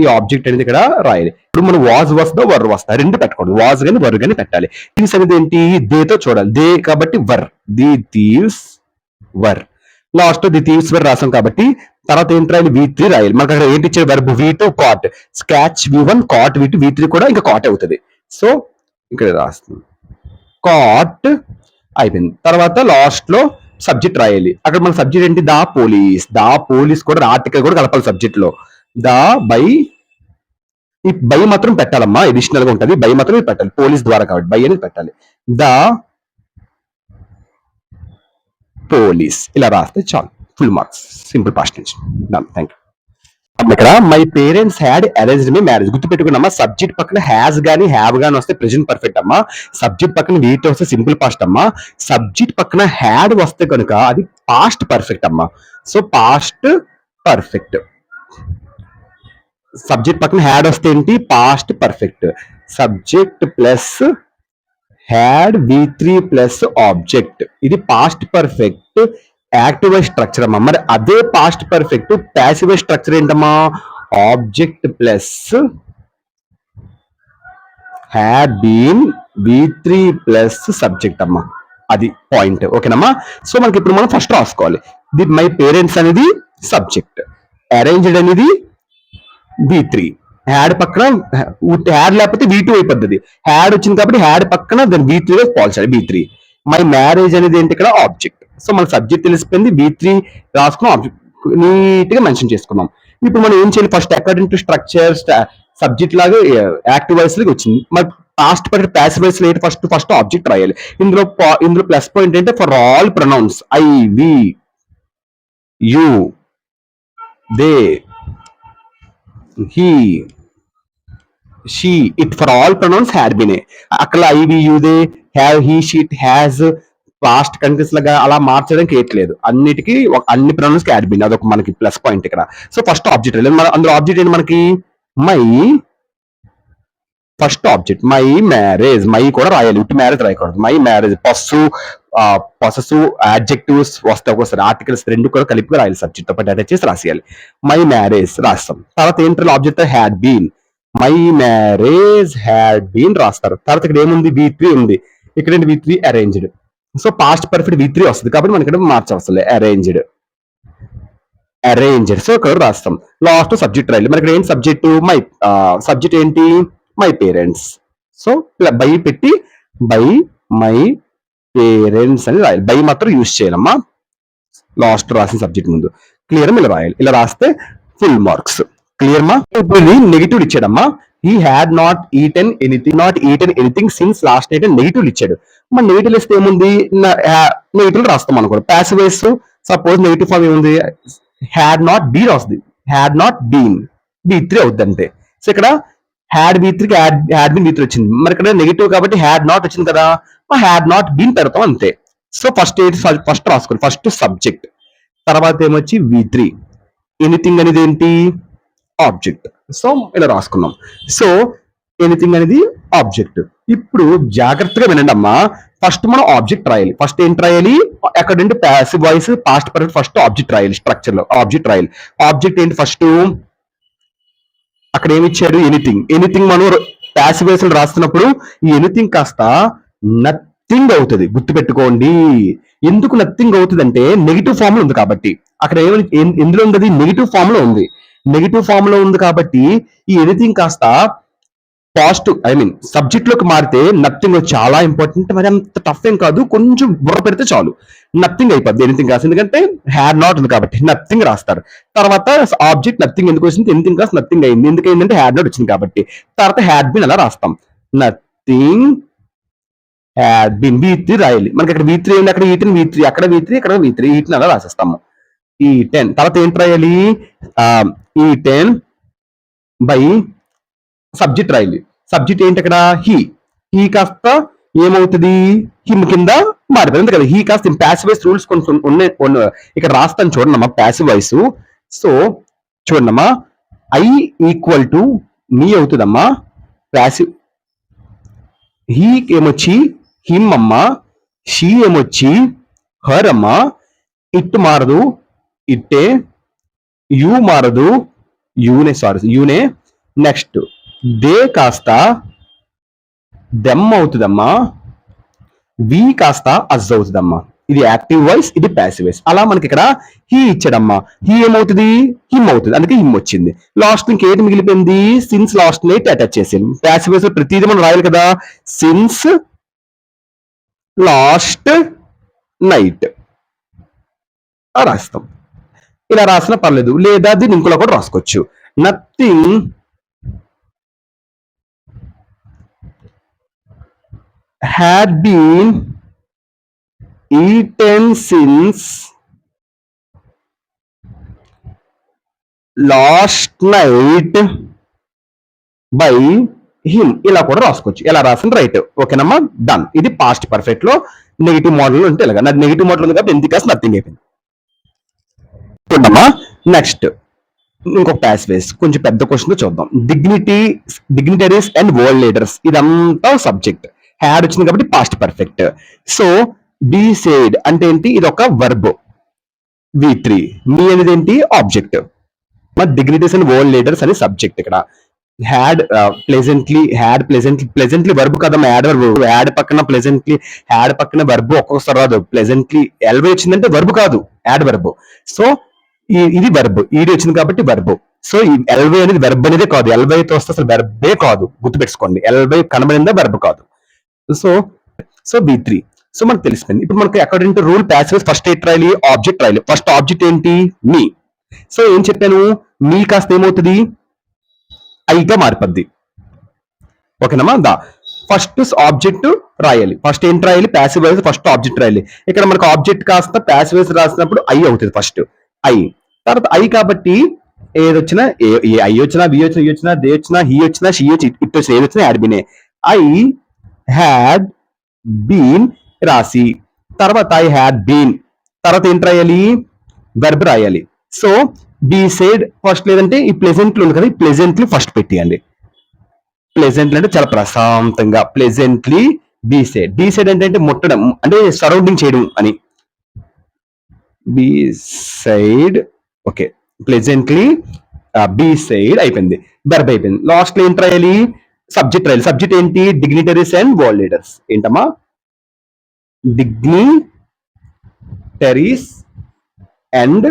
ఈ ఆబ్జెక్ట్ అనేది ఇక్కడ రాయాలి. ఇప్పుడు మనం వాజ్ వస్తా వర్ వస్తా రెండు పెట్టకూడదు. వాజ్ గాని వర్ గాని పెట్టాలి. థీవ్స్ అనేది ఏంటి? దేతో చూడాలి. దే కాబట్టి were. The thieves were. Last the thieves were రాసాం కాబట్టి తర్వాత ఏంటి రాయాలి? V3 రాయాలి. మనకు అక్కడ ఏంటి ఇచ్చే verb? V2 cot. Scotch V1 cot V2 V3 కూడా ఇంకా కాట్ అవుతుంది. సో ఇక్కడ రాస్తుంది. కాట్ అయిపోయింది. తర్వాత లాస్ట్ లో సబ్జెక్ట్ రాయాలి. అక్కడ మన సబ్జెక్ట్ ఏంటి? ద పోలీస్ కూడా ఆర్టికల్ కూడా కలపాలి సబ్జెక్ట్ లో. ద బై ఈ బై మాత్రం పెట్టాలమ్మా. ఎడిషనల్ గా ఉంటుంది. బై మాత్రం పెట్టాలి. పోలీస్ ద్వారా కాబట్టి బై అనేది పెట్టాలి. ద పోలీస్ ఇలా రాస్తే చాలు. Full marks. సింపుల్ పాస్ట్ నుంచి. Thank you. ఇక్కడ my parents had arranged me marriage. గుర్తుపెట్టుకున్నామా? సబ్జెక్ట్ పక్కన హ్యాస్ గానీ హ్యావ్ గానీ వస్తే ప్రెజెంట్ పర్ఫెక్ట్ అమ్మా. సబ్జెక్ట్ పక్కన వీటి వస్తే సింపుల్ పాస్ట్ అమ్మా. సబ్జెక్ట్ పక్కన హ్యాడ్ వస్తే కనుక అది పాస్ట్ పర్ఫెక్ట్ అమ్మా. So past perfect. సబ్జెక్ట్ పక్కన హ్యాడ్ వస్తే ఏంటి? Past perfect. Subject plus had V3 plus object. ఇది పాస్ట్ పర్ఫెక్ట్ యాక్టివ్ స్ట్రక్చర్ అమ్మా. మరి అదే పాస్ట్ పర్ఫెక్ట్ ప్యాసివ్ స్ట్రక్చర్ ఏంటమ్మా? Object plus had been V3 plus subject అమ్మా. అది పాయింట్. ఓకేనమ్మా? సో మనకి ఇప్పుడు మనం ఫస్ట్ రాసుకోవాలి. ది మై పేరెంట్స్ అనేది సబ్జెక్ట్, అరేంజ్డ్ అనేది V3, హ్యాడ్ పక్కన హ్యాడ్ లేకపోతే V2 అయిపోద్ది. హ్యాడ్ వచ్చింది కాబట్టి హ్యాడ్ పక్కన దాని V3 లో పోల్చాలి. V3. మై మ్యారేజ్ అనేది ఏంటి? ఇక్కడ ఆబ్జెక్ట్. సో మన సబ్జెక్ట్ తెలిసిపోయింది. V3 రాసుకుని ఆబ్జెక్ట్ నీట్ గా మెన్షన్ చేసుకున్నాం. ఇప్పుడు మనం ఏం చేయాలి? First according to structure subject లాగా యాక్టివ్ వాయిస్ లాగా వచ్చింది. మరి పాస్ట్ పర్ఫెక్ట్ ప్యాసివ్ వాయిస్ లో ఫస్ట్ ఆబ్జెక్ట్ రాయాలి. ఇందులో ప్లస్ పాయింట్ ఏంటంటే for all pronouns I, we, you, they, he, she, it for all pronouns had been. అక్కడ I, we, you, they, have, he, she, it, has past continuous లాగా అలా మార్చడానికి ఏట్లేదు. అన్నిటికీ అన్ని ప్రొనౌన్స్ కి had been. అదొక మనకి ప్లస్ పాయింట్ ఇక్కడ. సో ఫస్ట్ ఆబ్జెక్ట్ అందులో ఆబ్జెక్ట్ ఏంటి మనకి? My. First object my marriage. My కూడా రాయాలి. ఇటు మ్యారేజ్ రాయకూడదు. My marriage. పొసెసివ్ యాడ్జెక్టివ్స్ వస్తాయి ఒకసారి. ఆర్టికల్స్ రెండు కూడా కలిపి రాయాలి. సబ్జెక్ట్ తో పాటు అటాచ్ చేసి రాసేయాలి. మై మ్యారేజ్ రాస్తాం. తర్వాత ఏంటంటే object had been. My marriage had been రాస్తారు. తర్వాత ఇక్కడ ఏముంది? V3 ఉంది. ఇక్కడ ఏంటి? V3 arranged. So past perfect V3 వస్తుంది కాబట్టి మనకి ఇక్కడ మార్చవలసింది. అరేంజ్డ్. సో ఇక్కడ రాస్తాం. లాస్ట్ సబ్జెక్ట్ రాయాలి. మనకి ఏంటి సబ్జెక్ట్? మై. సబ్జెక్ట్ ఏంటి? My parents. సో బై పెట్టి బై మై పేరెంట్స్ అని రాయాలి. బై మాత్రం యూజ్ చేయాలమ్మా లాస్ట్ రాసిన సబ్జెక్ట్ ముందు. క్లియర్? ఇలా రాయాలి. ఇలా రాస్తే ఫుల్ మార్క్స్. క్లియర్ మా? ఇప్పుడు నెగిటివ్ ఇచ్చాడమ్మా. He had not eaten anything since last night negative ఇచ్చాడు. మన నెగిటివ్ ఇస్తే ఏముంది? నెగిటివ్ రాస్తాం అనుకోండి. Passive voice suppose negative form ఏముంది? హ్యాడ్ నాట్ బీన్ వస్తుంది. హ్యాడ్ నాట్ బీన్ V3 అవుద్ది అంతే. సో ఇక్కడ హ్యాడ్ V3 కి హ్యాడ్ బీన్ V3 వచ్చింది. మరి ఇక్కడ నెగిటివ్ కాబట్టి హ్యాడ్ నాట్ వచ్చింది కదా, హ్యాడ్ నాట్ బీన్ పెడతాం అంతే. సో ఫస్ట్ రాసుకోండి. ఫస్ట్ సబ్జెక్ట్, తర్వాత ఏమొచ్చి V3. ఎనీథింగ్ అనేది ఏంటి? ఆబ్జెక్ట్. సో ఇలా రాసుకున్నాం. సో ఎనీథింగ్ అనేది ఆబ్జెక్ట్. ఇప్పుడు జాగ్రత్తగా వినండి అమ్మా. ఫస్ట్ మనం ఆబ్జెక్ట్ రాయాలి. ఫస్ట్ ఏంటి రాయాలి? అక్కడ నుండి passive voice past perfect first object రాయాలి. స్ట్రక్చర్ లో ఆబ్జెక్ట్ రాయాలి. ఆబ్జెక్ట్ ఏంటి? ఫస్ట్ అక్కడ ఏమి ఇచ్చారు? ఎనీథింగ్. ఎనీథింగ్ మనం ప్యాసివ్ వాయిస్ లో రాస్తున్నప్పుడు ఈ ఎనీథింగ్ కాస్త నథింగ్ అవుతుంది. గుర్తుపెట్టుకోండి. ఎందుకు నథింగ్ అవుతుంది అంటే నెగిటివ్ ఫామ్ లో ఉంది కాబట్టి. అక్కడ ఏమని ఎందులో ఉంది? నెగిటివ్ ఫామ్ లో ఉంది. నెగిటివ్ ఫామ్ లో ఉంది కాబట్టి ఈ ఎనీథింగ్ కాస్త పాజిటివ్ సబ్జెక్ట్ లోకి మారితే నథింగ్ చాలా ఇంపార్టెంట్. మరి అంత టఫ్ ఏం కాదు, కొంచెం బుర్ర పెడితే చాలు నథింగ్ అయిపోద్ది. ఎనీథింగ్ కాస్త ఎందుకంటే హ్యాడ్ నాట్ ఉంది కాబట్టి నథింగ్ రాస్తారు. తర్వాత ఆబ్జెక్ట్ నథింగ్ ఎందుకు వచ్చింది? ఎనీథింగ్ కాస్త నథింగ్ అయింది. ఎందుకు అయిందంటే హ్యాడ్ నాట్ వచ్చింది కాబట్టి. తర్వాత హ్యాడ్ బీన్ అలా రాస్తాం. నథింగ్ హ్యాడ్ బీన్ V3 రాయాలి. మనకి అక్కడ V3 ఏంటి? అక్కడ V3 అక్కడ V3 ఇక్కడ V3 వీటిని అలా రాసేస్తాము. E10 తర్వాత ఏంటి రాయాలి? E10 బై సబ్జెక్ట్ రాయాలి. సబ్జెక్ట్ ఏంటి అక్కడ? హీ కాస్త ఏమవుతుంది? హిమ్ కింద మారిపోయింది కదా. హీ కాస్త ప్యాసివ్ వాయిస్ రూల్స్ కొంచెం ఉన్నాయి ఇక్కడ రాస్తాను చూడండమ్మా. Passive voice. సో చూడండమ్మా, ఐ ఈక్వల్ టు మీ అవుతుందమ్మా. ప్యాసివ్ హీ ఏమొచ్చి హిమ్ అమ్మా, షీ ఏమొచ్చి హర్ అమ్మా, ఇట్ మారదు ఇట్టే, యూ మారదు యూనే. నెక్స్ట్ దే కాస్త దెమ్ అవుతుందమ్మా, వి కాస్త అజ్ అవుతుందమ్మా. ఇది యాక్టివ్ వాయిస్, ఇది ప్యాసివ్ వాయిస్. అలా మనకి ఇక్కడ హీ ఇచ్చాడమ్మా. హీ ఏమవుతుంది? హిమ్ అవుతుంది. అందుకే హిమ్ వచ్చింది. లాస్ట్ ఇంకేటి మిగిలిపోయింది? సిన్స్ లాస్ట్ నైట్ అటాచ్ చేసేది. ప్యాసివ్ వాయిస్ ప్రతిదీ మనం రాయాలి కదా. సిన్స్ లాస్ట్ నైట్ రాస్తాం. ఇలా రాసినా పర్లేదు, లేదా దీన్ని ఇంకోలా కూడా రాసుకోవచ్చు. Nothing had been eaten since last night by him. ఇలా కూడా రాసుకోవచ్చు. ఇలా రాసిన రైట్. ఓకేనమ్మా, డన్. ఇది పాస్ట్ పర్ఫెక్ట్ లో నెగిటివ్ మోడల్ ఉంటే ఇలాగా. నాకు నెగిటివ్ మోడల్ ఉంది కాబట్టి ఎందుకు నథింగ్ అయిపోయింది. చూడమ్మా, నెక్స్ట్ ఇంకొక ప్యాస్ వేస్ కొంచెం పెద్ద క్వశ్చన్ చూద్దాం. డిగ్నిటరీస్ అండ్ వరల్డ్ లీడర్స్, ఇదంతా సబ్జెక్ట్. హ్యాడ్ వచ్చింది కాబట్టి past perfect. So be said అంటే ఏంటి? ఇది ఒక వర్బ్. V3. మీ అనేది ఏంటి? ఆబ్జెక్ట్. మరి డిగ్నిటీస్ అండ్ వరల్డ్ లీడర్స్ అనే సబ్జెక్ట్. ఇక్కడ హ్యాడ్ ప్లెజెంట్లీ వర్బ్ కదా. Add verb. యాడ్ పక్కన ప్లెజెంట్లీ, హ్యాడ్ పక్కన వర్బ్ ఒక్కొక్కసారి రాదు. ప్లెజెంట్లీ ఎల్వై వచ్చిందంటే వర్బ్ కాదు, యాడ్ వర్బ్. సో ఇది వర్బ్. ఈడి వచ్చింది కాబట్టి వర్బ్. సో ఈ ఎల్వై అనేది వెర్బ్ అనేది కాదు. ఎల్వైతో వస్తే అసలు వెర్బే కాదు. గుర్తుపెట్టుకోండి, ఎల్వై కనబడిందా వెర్బ్ కాదు. So B3. సో మనకు తెలిసిపోయింది. ఇప్పుడు మనకి according to rule passive first ఏంటి రాయాలి? ఆబ్జెక్ట్ రాయాలి. ఫస్ట్ ఆబ్జెక్ట్ ఏంటి? మీ. సో ఏం చెప్పాను? మీ కాస్త ఏమవుతుంది? ఐగా మారిపోద్ది. ఓకేనమ్మా, ఫస్ట్ ఆబ్జెక్ట్ రాయాలి. ఫస్ట్ ఏంటి రాయాలి? ప్యాసివ్ వాయిస్ ఫస్ట్ ఆబ్జెక్ట్ రాయాలి. ఇక్కడ మనకు ఆబ్జెక్ట్ కాస్త ప్యాసివ్ వాయిస్ రాసినప్పుడు ఐ అవుతుంది. ఫస్ట్ ఐ, తర్వాత ఐ కాబట్టి ఏది వచ్చినా ఐ వచ్చినా, బి వచ్చినా, ఈ వచ్చినా, దే వచ్చినా, హీ వచ్చినా, షీ వచ్చి, ఇట్ వచ్చినా, ఏది వచ్చినా యాడ్ బీనే. ఐ హ్యాడ్ బీన్ రాసి తర్వాత ఐ హ్యాడ్ బీన్ తర్వాత ఏంటి రాయాలి? వెర్బ్ రాయాలి. సో బీ సేడ్ ఫస్ట్, లేదంటే ఈ ప్లెజెంట్లు ఉంది కదా, ఈ ప్లెజెంట్లీ ఫస్ట్ పెట్టేయండి. ప్లెజెంట్లీ అంటే చాలా ప్రశాంతంగా. Pleasantly besieged. Be said అంటే ముట్టడం, అంటే సరౌండింగ్ చేయడం అని. Besieged. Okay, pleasantly besieged అయిపోయింది. వెర్బ్ అయిపోయింది. లాస్ట్ లో ఏంటి రాయాలి? సబ్జెక్ట్ రాయాలి. సబ్జెక్ట్ ఏంటి? Dignitaries and world leaders. ఏంటమ్మా? Dignitaries and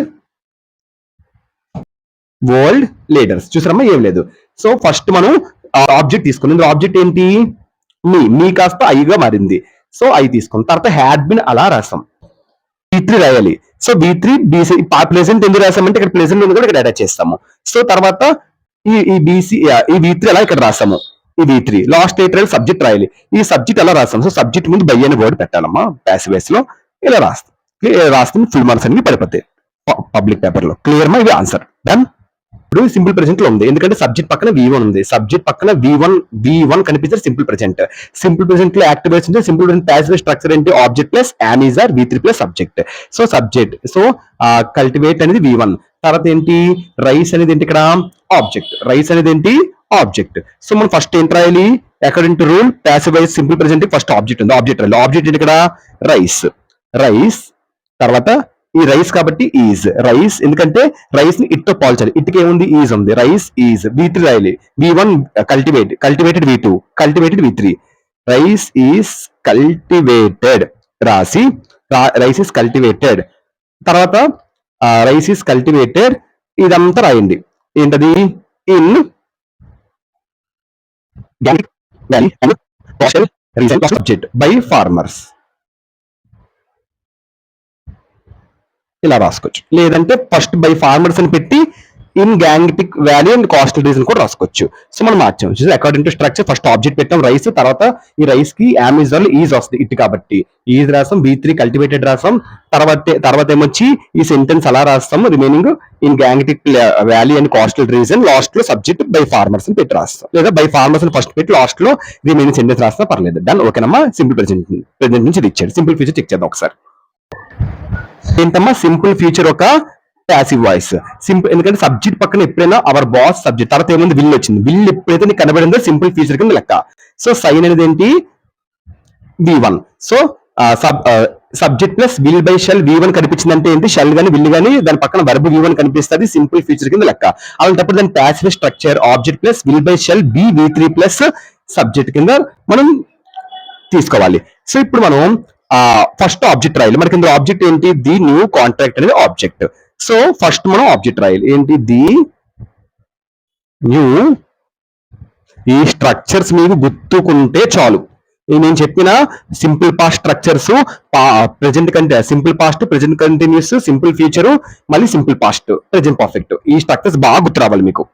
world leaders. చూసారమ్మా, ఏం లేదు. సో ఫస్ట్ మనం ఆబ్జెక్ట్ తీసుకున్నాం. ఆబ్జెక్ట్ ఏంటి? మీ కాస్త ఐగా మారింది. సో ఐ తీసుకున్నాం. తర్వాత హ్యాడ్ బిన్ అలా రాసాం. B3 రాయాలి. సో B3 ప్లెజెంట్ ఎందుకు రాసామంటే ఇక్కడ ప్లెజెంట్ ఉంది కూడా ఇక్కడ అటాచ్ చేస్తాము. సో తర్వాత ఈ V3 అలా ఇక్కడ రాసాము. ఈ V3 లాస్ట్ ఎయిట్ సబ్జెక్ట్ రాయాలి. ఈ సబ్జెక్ట్ ఎలా రాస్తాం? సో సబ్జెక్ట్ ముందు బై అనే వర్డ్ పెట్టాలమ్మా. ప్యాసివ్ వాయిస్ లో ఇలా రాస్తే ఫుల్ మార్క్స్ అన్ని పడిపోతాయి పబ్లిక్ పేపర్ లో. క్లియర్ మా? ఇది ఆన్సర్. డన్. ఇప్పుడు సింపుల్ ప్రెజెంట్ లో ఉంది ఎందుకంటే సబ్జెక్ట్ పక్కన V1 ఉంది, సబ్జెక్ట్ పక్కన V1 కనిపిస్తే సింపుల్ ప్రెజెంట్. సింపుల్ ప్రెజెంట్ లో యాక్టివ్ వచ్చింది. సింపుల్ ప్రెజెంట్ ప్యాసివ్ స్ట్రక్చర్ ఏంటి? Object plus am is are V3 plus subject. So subject, so cultivate అనేది V1. తర్వాత ఏంటి? రైస్ అనేది ఏంటి ఇక్కడ? ఆబ్జెక్ట్. రైస్ అనేది ఏంటి? ఆబ్జెక్ట్. సో మనం ఫస్ట్ ఏంటి రాయాలి? According to rule passive voice simple present first object ఉంది, ఆబ్జెక్ట్ రాయాలి. ఆబ్జెక్ట్ ఏంటి ఇక్కడ? రైస్. రైస్ తర్వాత ఈ రైస్ కాబట్టి ఈజ్. రైస్ ఎందుకంటే రైస్ ని ఇట్ తో పోల్చాలి. ఇట్కి ఏముంది? ఈజ్ ఉంది. Rice is. V3 రాయాలి. V1 cultivate, cultivated V2, cultivated V3. Rice is cultivated రాసి రైస్ ఈజ్ కల్టివేటెడ్. తర్వాత రైస్ ఈజ్ కల్టివేటెడ్ ఇదంతా రాయండి. ఏంటది? In valley and coastal region subject by farmers. ఇలా రాసుకోవచ్చు. లేదంటే ఫస్ట్ బై ఫార్మర్స్ అని పెట్టి in Gangetic valley and coastal region కూడా రాసుకోవచ్చు. సో మనం మార్చాం. According to structure first object పెట్టాం రైస్, తర్వాత ఈ రైస్ కి అమెజాన్ ఈజ్ వస్తుంది ఇట్ కాబట్టి ఈజ్ రాసాం. V3 కల్టివేటెడ్ రాసాం. తర్వాత ఏమొచ్చి ఈ సెంటెన్స్ అలా రాస్తాం. Remaining in Gangetic valley and coastal region last లో సబ్జెక్ట్ బై ఫార్మర్స్ అని పెట్టి రాస్తాం. లేదా బై ఫార్మర్స్ అని ఫస్ట్ పెట్టి లాస్ట్ లో రిమైనింగ్ సెంటెన్స్ రాస్తా పర్లేదు. డన్. ఓకేనమ్మా. సింపుల్ ప్రెజెంట్ నుంచి ఇది ఇచ్చాడు. సింపుల్ ఫ్యూచర్ చెక్ చేద్దాం ఒకసారి. ఏంటమ్మా? సింపుల్ ఫ్యూచర్ ఒక ప్యాసివ్ వాయిస్. సింపుల్ ఎందుకంటే సబ్జెక్ట్ పక్కన ఎప్పుడైనా అవర్ బాస్ సబ్జెక్ట్, తర్వాత ఏముంది? విల్ వచ్చింది. విల్ ఎప్పుడైతే నీకు కనబడిందో సింపుల్ ఫ్యూచర్ కింద లెక్క. సో సైన్ అనేది ఏంటి? V1. So subject plus will by shall V1 కనిపించిందంటే ఏంటి? షెల్ గానీ విల్ గానీ దాని పక్కన వర్బ్ V1 కనిపిస్తుంది, సింపుల్ ఫ్యూచర్ కింద లెక్క. అలాంటప్పుడు దాని passive structure object plus will by shall V3 plus subject కింద మనం తీసుకోవాలి. సో ఇప్పుడు మనం ఫస్ట్ ఆబ్జెక్ట్ రాయాలి. మనకి ఇందులో ఆబ్జెక్ట్ ఏంటి? ది న్యూ కాంట్రాక్ట్ అనేది ఆబ్జెక్ట్. సో ఫస్ట్ మనం ఆబ్జెక్ట్ రాయాలి. ఏంటి? The new. ఈ స్ట్రక్చర్స్ మీకు గుర్తుకుంటే చాలు. నేను చెప్పిన సింపుల్ పాస్ట్ స్ట్రక్చర్స్ ప్రెజెంట్ కంటే simple past, present continuous, simple future, మళ్ళీ సింపుల్ పాస్ట్, ప్రెజెంట్ పర్ఫెక్ట్. ఈ స్ట్రక్చర్స్ బాగా గుర్తు రావాలి, మీకు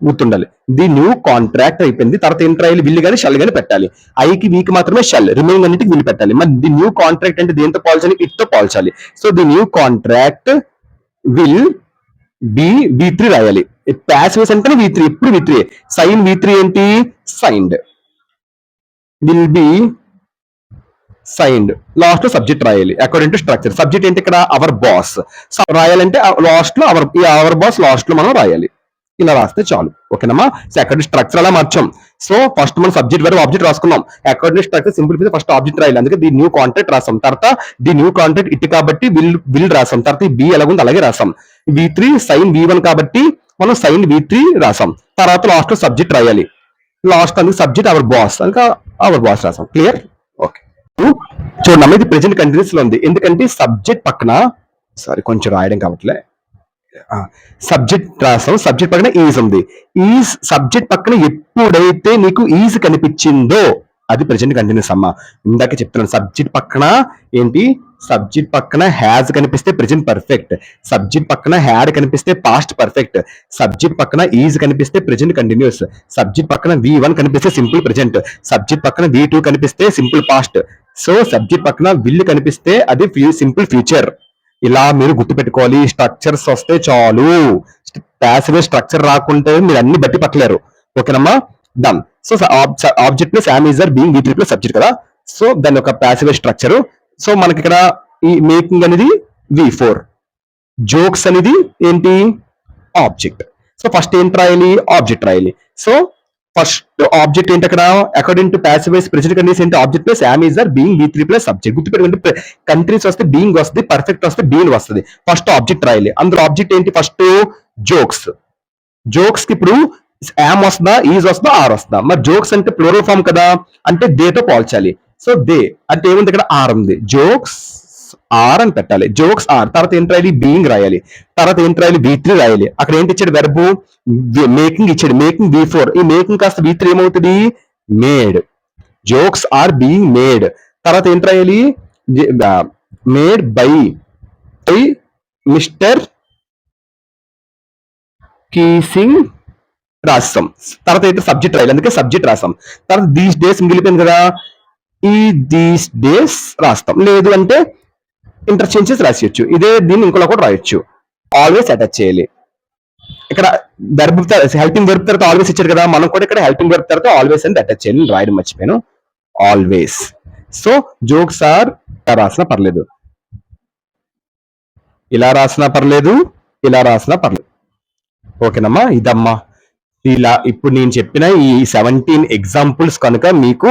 గుర్తుండాలి. ది న్యూ కాంట్రాక్ట్ అయిపోయింది. తర్వాత ఏం రాయాలి? విల్ గానీ షెల్ గానీ పెట్టాలి. ఐకి వీక్ మాత్రమే షెల్, రిమైనింగ్ అన్నిటికి విల్ పెట్టాలి. మరి ది న్యూ కాంట్రాక్ట్ అంటే దేంతో పోల్చాలి? ఇట్ తో పోల్చాలి. So the new contract will be V3 రాయాలి. ప్యాసివ్ అంటే V3, ఎప్పుడు V3. సైన్ V3 ఏంటి? Signed. Will be signed. Last లో సబ్జెక్ట్ రాయాలి అకార్డింగ్ టు స్ట్రక్చర్. సబ్జెక్ట్ ఏంటి ఇక్కడ? Our boss. రాయాలంటే లాస్ట్ లో అవర్ బాస్ లాస్ట్ లో మనం రాయాలి. ఇలా రాస్తే చాలు. ఓకేనమ్మా. సో అకార్డింగ్ స్ట్రక్చర్ అలా మార్చాం. సో ఫస్ట్ మనం సబ్జెక్ట్ వరకు ఆబ్జెక్ట్ రాసుకున్నాం. According structure simple first object రాయాలి. అందుకే ది న్యూ కాంట్రాక్ట్ రాసాం. తర్వాత ది న్యూ కాంట్రాక్ట్ ఇట్ కాబట్టి విల్ రాసాం. తర్వాత బి ఎలాగుంది అలాగే రాసాం. V3 సైన్ V1 కాబట్టి మనం సైన్ V3 రాసాం. తర్వాత లాస్ట్ లో సబ్జెక్ట్ రాయాలి. లాస్ట్ అందుకు సబ్జెక్ట్ అవర్ బాస్, ఇంకా అవర్ బాస్ రాసాం. క్లియర్? ఓకే. చూడండి, ఇది ప్రెజెంట్ కంటిన్యూస్ లో ఉంది ఎందుకంటే సబ్జెక్ట్ పక్కన కొంచెం రాయడం కావట్లే. సబ్జెక్ట్ రాసాం. సబ్జెక్ట్ పక్కన ఈజ్ ఉంది. ఈజ్ సబ్జెక్ట్ పక్కన ఎప్పుడైతే నీకు ఈజ్ కనిపించిందో అది ప్రెజెంట్ కంటిన్యూస్ అమ్మా. ఇందాక చెప్తున్నాను. సబ్జెక్ట్ పక్కన ఏంటి? సబ్జెక్ట్ పక్కన హ్యాజ్ కనిపిస్తే ప్రెజెంట్ పర్ఫెక్ట్, సబ్జెక్ట్ పక్కన హ్యాడ్ కనిపిస్తే పాస్ట్ పర్ఫెక్ట్, సబ్జెక్ట్ పక్కన ఈజ్ కనిపిస్తే ప్రెజెంట్ కంటిన్యూస్, సబ్జెక్ట్ పక్కన V1 కనిపిస్తే సింపుల్ ప్రెజెంట్, సబ్జెక్ట్ పక్కన V2 కనిపిస్తే సింపుల్ పాస్ట్. సో సబ్జెక్ట్ పక్కన విల్ కనిపిస్తే అది సింపుల్ ఫ్యూచర్. ఇలా మీరు గుర్తుపెట్టుకోవాలి. స్ట్రక్చర్స్ వస్తే చాలు. ప్యాసివ్ స్ట్రక్చర్ రాకుంటే మీరు అన్ని బట్టి పట్టలేరు. ఓకేనమ్మా. Done. So object plus am is are being V3 plus subject కదా. సో దాని ఒక ప్యాసివ్ స్ట్రక్చర్. సో మనకి ఇక్కడ ఈ మేకింగ్ అనేది V4, జోక్స్ అనేది ఏంటి? ఆబ్జెక్ట్. సో ఫస్ట్ ఏంటి రాయాలి? ఆబ్జెక్ట్ రాయాలి. సో ఫస్ట్ ఆబ్జెక్ట్ ఏంటి అక్కడ? According to passive voice present continuous ఏంటి? Object plus am is are being V3 plus subject. గుర్తుపెట్టుకుంటే కంట్రీస్ వస్తే బీయింగ్ వస్తుంది, పర్ఫెక్ట్ వస్తే బీయింగ్ వస్తుంది. ఫస్ట్ ఆబ్జెక్ట్ రాయాలి. అందులో ఆబ్జెక్ట్ ఏంటి? First jokes. జోక్స్ కి ఇప్పుడు యామ్ వస్తుందా, ఈజ్ వస్తుందా, ఆర్ వస్తుందా? మరి జోక్స్ అంటే ప్లూరల్ ఫామ్ కదా, అంటే దేతో పోల్చాలి. సో దే అంటే ఏముంది ఇక్కడ? ఆర్ ఉంది. జోక్స్ ఆర్ అని పెట్టాలి. Jokes are. తర్వాత ఏంటి రాయాలి? బీయింగ్ రాయాలి. తర్వాత ఏంటి రాయాలి? V3 రాయాలి. అక్కడ ఏంటి ఇచ్చాడు? వెర్బ్ మేకింగ్ ఇచ్చాడు. Making V4. ఈ మేకింగ్ కాస్త V3 ఏమవుతుంది? Made. Jokes are being made. తర్వాత ఏంటి రాయాలి? మేడ్ బై మిస్టర్ కీసింగ్ రాస్తాం. తర్వాత అయితే సబ్జెక్ట్ రాయాలి. అందుకే సబ్జెక్ట్ రాస్తాం. తర్వాత దీస్ డేస్ మిగిలిపోయింది కదా, ఈ దీస్ డేస్ రాస్తాం. లేదు అంటే ఇంటర్చేంజెస్ రాసేయచ్చు. ఇదే దీన్ని ఇంకోలా కూడా రాయొచ్చు. ఆల్వేస్ అటాచ్ చేయాలి. ఇక్కడ వెర్బ్ హెల్పింగ్ వెర్బ్ తర్వాత ఆల్వేస్ ఇచ్చారు కదా, మనం కూడా ఇక్కడ హెల్పింగ్ వెర్బ్ తర్వాత ఆల్వేస్ అని అటాచ్ చేయాలి. నేను రాయడం మర్చిపోయాను, ఆల్వేస్. సో జోక్స్ ఆర్ ఇలా రాసినా పర్లేదు, ఇలా రాసినా పర్లేదు, ఇలా రాసినా పర్లేదు. ఓకేనమ్మా, ఇదమ్మా ఇలా ఇప్పుడు నేను చెప్పిన ఈ 17 ఎగ్జాంపుల్స్ కనుక మీకు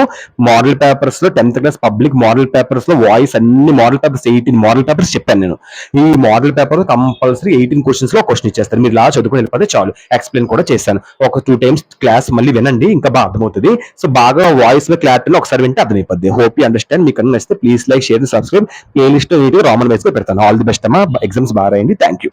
మోడల్ పేపర్స్ లో 10th class public model papers లో వాయిస్ అన్ని మోడల్ పేపర్స్ 18 మోడల్ పేపర్స్ చెప్పాను నేను. ఈ మోడల్ పేపర్ కంపల్సరీ 18 క్వశ్చన్స్ లో క్వశ్చన్ ఇచ్చేస్తారు, మీరు ఇలా చదువుకుని వెళ్ళిపోతే చాలు. ఎక్స్ప్లెయిన్ కూడా చేశాను, ఒక 2 times క్లాస్ మళ్ళీ వినండి, ఇంకా బాగా అర్థమవుతుంది. సో బాగా వాయిస్ లో క్లారిటీలో ఒకసారి వింటే అర్థమైపోద్ది. Hope you understand. మీకు అన్న నచ్చితే please like, share, subscribe. Playlist నీట్గా రామన్ వైస్ గా పెడతాను. ఆల్ ది బెస్ట్ అమ్మా, ఎగ్జామ్స్ బాగా రాయండి. Thank you.